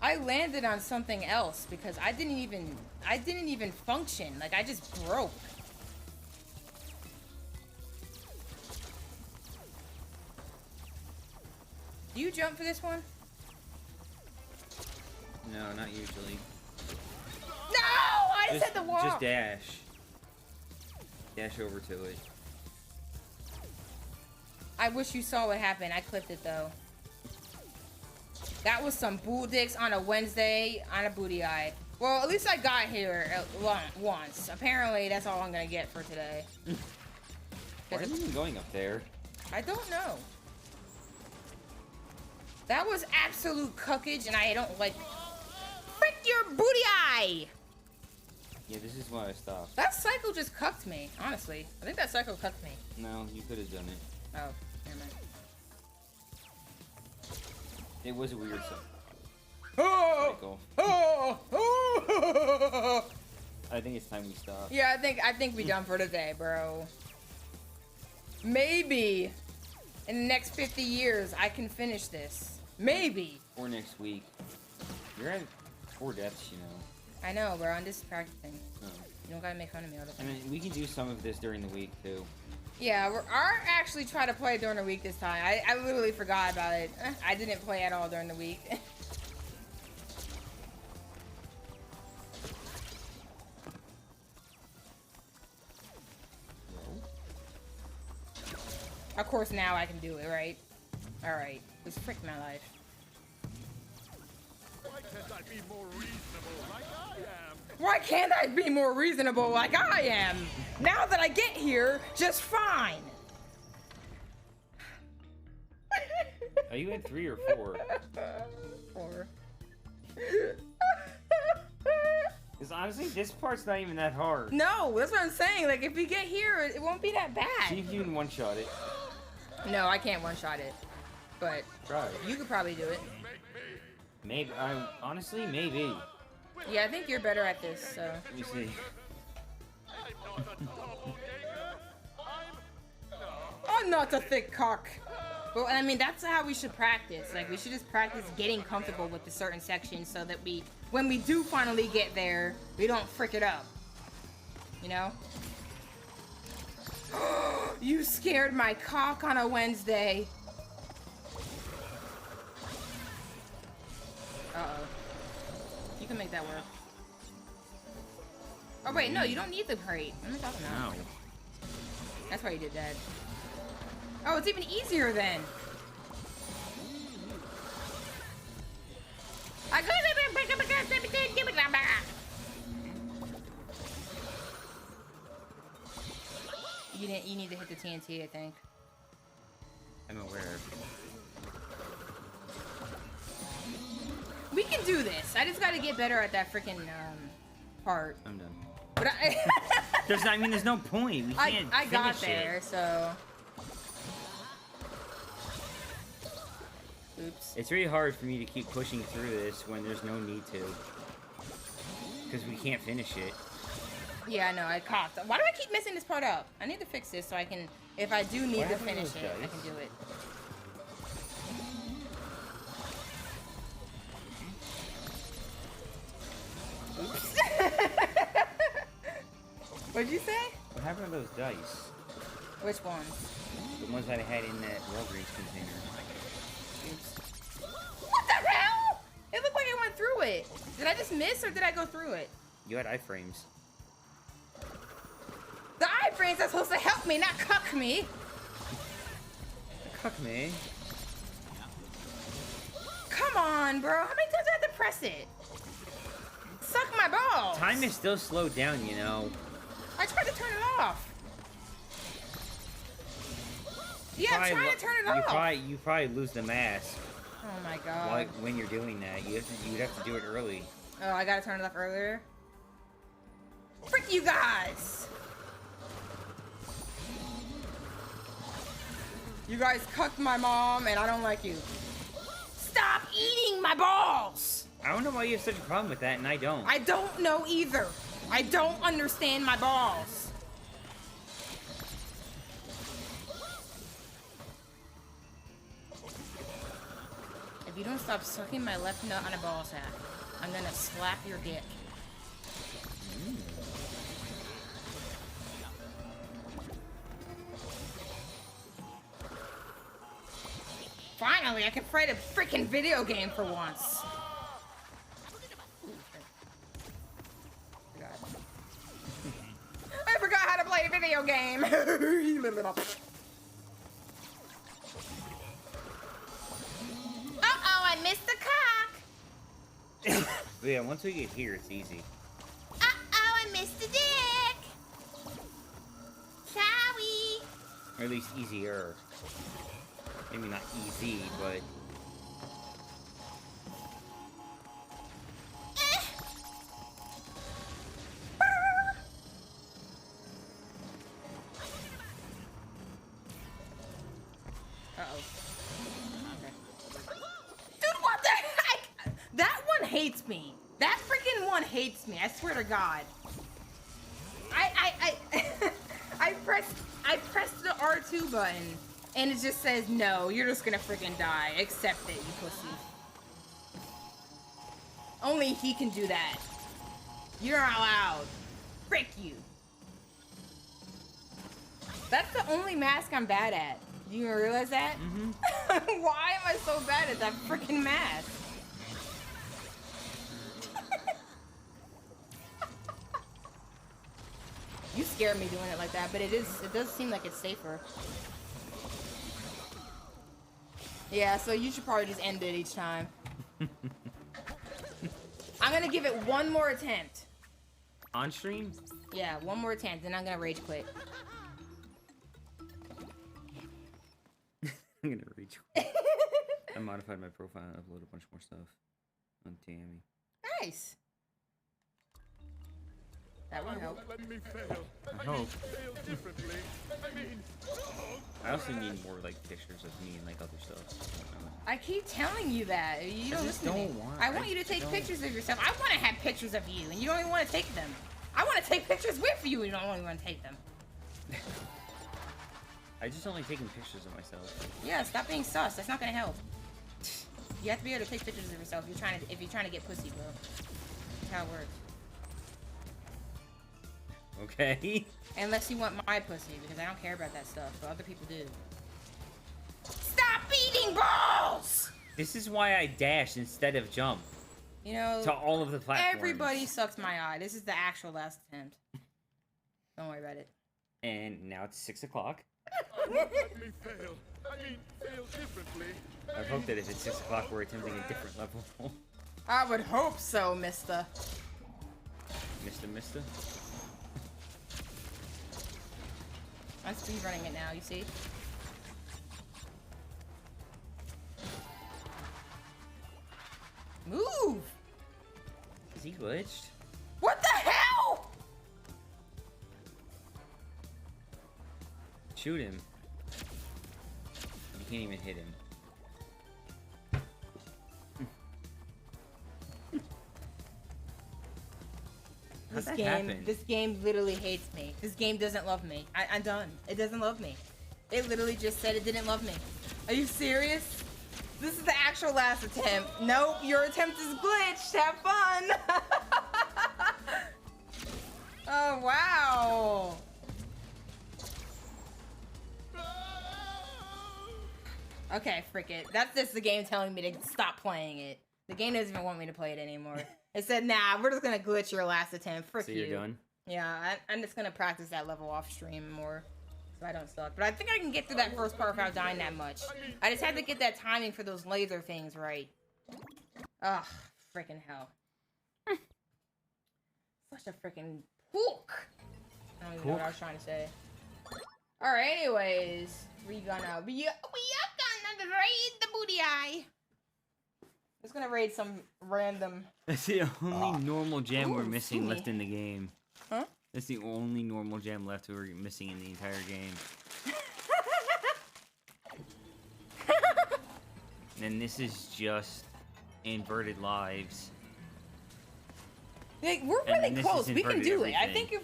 I landed on something else because I didn't even function. Like, I just broke. Do you jump for this one? No, not usually. No! I just hit the wall! Just dash. Dash over to it. I wish you saw what happened. I clipped it, though. That was some bull dicks on a Wednesday on a booty eye. Well, at least I got here once. Apparently, that's all I'm gonna get for today. Why are you even going up there? I don't know. That was absolute cuckage, and I don't like... Frick your booty eye! Yeah, this is why I stopped. That cycle just cucked me, honestly. I think that cycle cucked me. No, you could have done it. Oh, never mind. It was a weird Oh! cycle. Oh! Oh! I think it's time we stop. Yeah, I think we done for today, bro. Maybe in the next 50 years I can finish this. Maybe. Or next week. You're at 4 deaths, you know. I know, bro. I'm just practicing. Oh. You don't gotta make fun of me all the I time. mean, we can do some of this during the week, too. Yeah, I'll actually try to play during the week this time. I literally forgot about it. I didn't play at all during the week. Of course, now I can do it, right? Alright. Just frick my life. Why can't I be more reasonable like I am? Why can't I be more reasonable like I am? Now that I get here, just fine. Are you at 3 or 4? 4. Because honestly, this part's not even that hard. No, that's what I'm saying. Like, if we get here, it won't be that See bad. if you can one-shot it. No, I can't one-shot it. But Try. you could probably do it. Maybe. Honestly, maybe. Yeah, I think you're better at this, so. Let me see. I'm not a doppelganger. I'm not a thick cock. Well, I mean, that's how we should practice. Like, we should just practice getting comfortable with the certain sections so that when we do finally get there, we don't frick it up. You know? You scared my cock on a Wednesday. can make that work. Oh wait, no, you don't need the crate. What am I talking about? No. That's why you did that. Oh, it's even easier then. I got it. You need to hit the TNT, I think. I'm aware. We can do this. I just gotta get better at that freaking part. I'm done. But there's no point. We can't I got finish there, it. so. Oops. It's really hard for me to keep pushing through this when there's no need to. Because we can't finish it. Yeah, I know, I cocked. Why do I keep messing this part up? I need to fix this so I can, if I do need to finish it, I can do it. Oops. What'd you say? What happened to those dice? Which ones? The ones that I had in that Walgreens container. Oops. What the hell? It looked like I went through it. Did I just miss or did I go through it? You had iframes. The iframes are supposed to help me, not cuck me. Cuck me. Come on, bro. How many times do I have to press it? Suck my balls. Time is still slowed down, you know. I tried to turn it off. Yeah, I'm trying to turn it off. You probably lose the mask. Oh my god. Like when you're doing that, you'd have to do it early. Oh, I gotta turn it off earlier. Frick you guys! You guys cucked my mom, and I don't like you. Stop eating my balls! I don't know why you have such a problem with that, and I don't. I don't know either. I don't understand my balls. If you don't stop sucking my left nut on a ball sack, I'm gonna slap your dick. Finally, I can play a freaking video game for once. I forgot how to play a video game. Uh-oh, I missed the cock. Yeah, once we get here, it's easy. Uh-oh, I missed the dick. Shall we? Or at least easier. Maybe not easy, but... Uh-oh. Okay. Dude, what the heck? That one hates me. That freaking one hates me. I swear to God. I pressed the R2 button, and it just says, no, you're just gonna freaking die. Accept it, you pussy. Only he can do that. You're not allowed. Frick you. That's the only mask I'm bad at. Do you realize that? Mm-hmm. Why am I so bad at that freaking mask? You scare me doing it like that, but it does seem like it's safer. Yeah, so you should probably just end it each time. I'm gonna give it one more attempt. On stream? Yeah, one more attempt, then I'm gonna rage quit. I'm gonna reach. I modified my profile and uploaded a bunch more stuff on Tammy. Nice. That would help. Let me fail. I hope. Fail differently. I also need more like pictures of me and like other stuff. I keep telling you that. You don't just listen to me. don't want- I want you to take pictures of yourself. I want to have pictures of you, and you don't even want to take them. I want to take pictures with you, and you don't even want to take them. I just only taking pictures of myself. Yeah, stop being sus. That's not gonna help. You have to be able to take pictures of yourself if you're trying to get pussy, bro. That's how it works. Okay. Unless you want my pussy, because I don't care about that stuff, but other people do. Stop eating balls! This is why I dash instead of jump. You know, To all of the platforms. everybody sucks my eye. This is the actual last attempt. Don't worry about it. And now it's 6 o'clock. I won't let me fail. I mean, fail differently. I hope that if it's 6 o'clock, we're attempting a different level. I would hope so, mister. Mister? I'm speedrunning it now, you see? Move! Is he glitched? What the hell? Shoot him. You can't even hit him. How'd that happen? This game literally hates me. This game doesn't love me. I'm done. It doesn't love me. It literally just said it didn't love me. Are you serious? This is the actual last attempt. Nope, your attempt is glitched. Have fun. Oh, wow. Okay, frick it. That's just the game telling me to stop playing it. The game doesn't even want me to play it anymore. It said, nah, we're just gonna glitch your last attempt. Frick you. So you're done? Yeah, I'm just gonna practice that level off stream more, so I don't suck. But I think I can get through that first part without dying that much. I just had to get that timing for those laser things right. Ugh, freaking hell. Such a freaking hook. I don't even know what I was trying to say. Alright, anyways, we are gonna raid the booty eye. I'm just gonna raid some random. That's the only normal gem we're missing excuse me. left in the game. Huh? That's the only normal gem left we're missing in the entire game. And this is just inverted lives. Like, we're And really this close. is We can inverted do it. I everything. think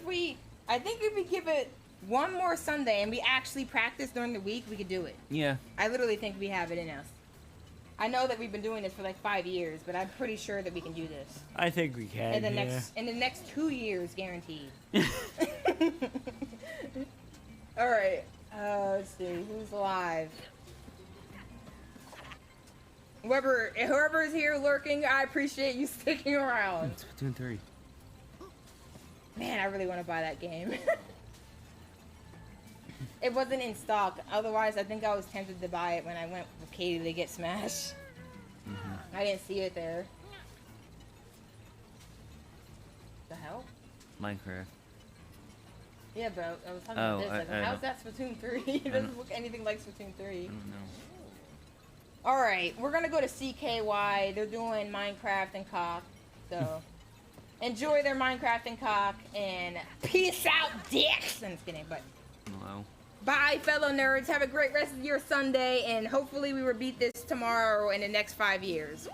if we give it one more Sunday and we actually practice during the week, we could do it. Yeah. I literally think we have it in us. I know that we've been doing this for like 5 years, but I'm pretty sure that we can do this. I think we can. In the next 2 years, guaranteed. All right. Let's see who's alive. Whoever is here lurking, I appreciate you sticking around. Splatoon 3. Man, I really want to buy that game. It wasn't in stock. Otherwise, I think I was tempted to buy it when I went with Katie to get Smash. I didn't see it there. The hell? Minecraft. Yeah, bro. I was talking about this. Like, I how's that Splatoon 3? It doesn't look anything like Splatoon 3. I don't know. Alright, we're gonna go to CKY. They're doing Minecraft and cock. So, enjoy their Minecraft and cock. And peace out, dicks! I'm just kidding, but... Hello. Bye, fellow nerds. Have a great rest of your Sunday, and hopefully we will beat this tomorrow or in the next 5 years.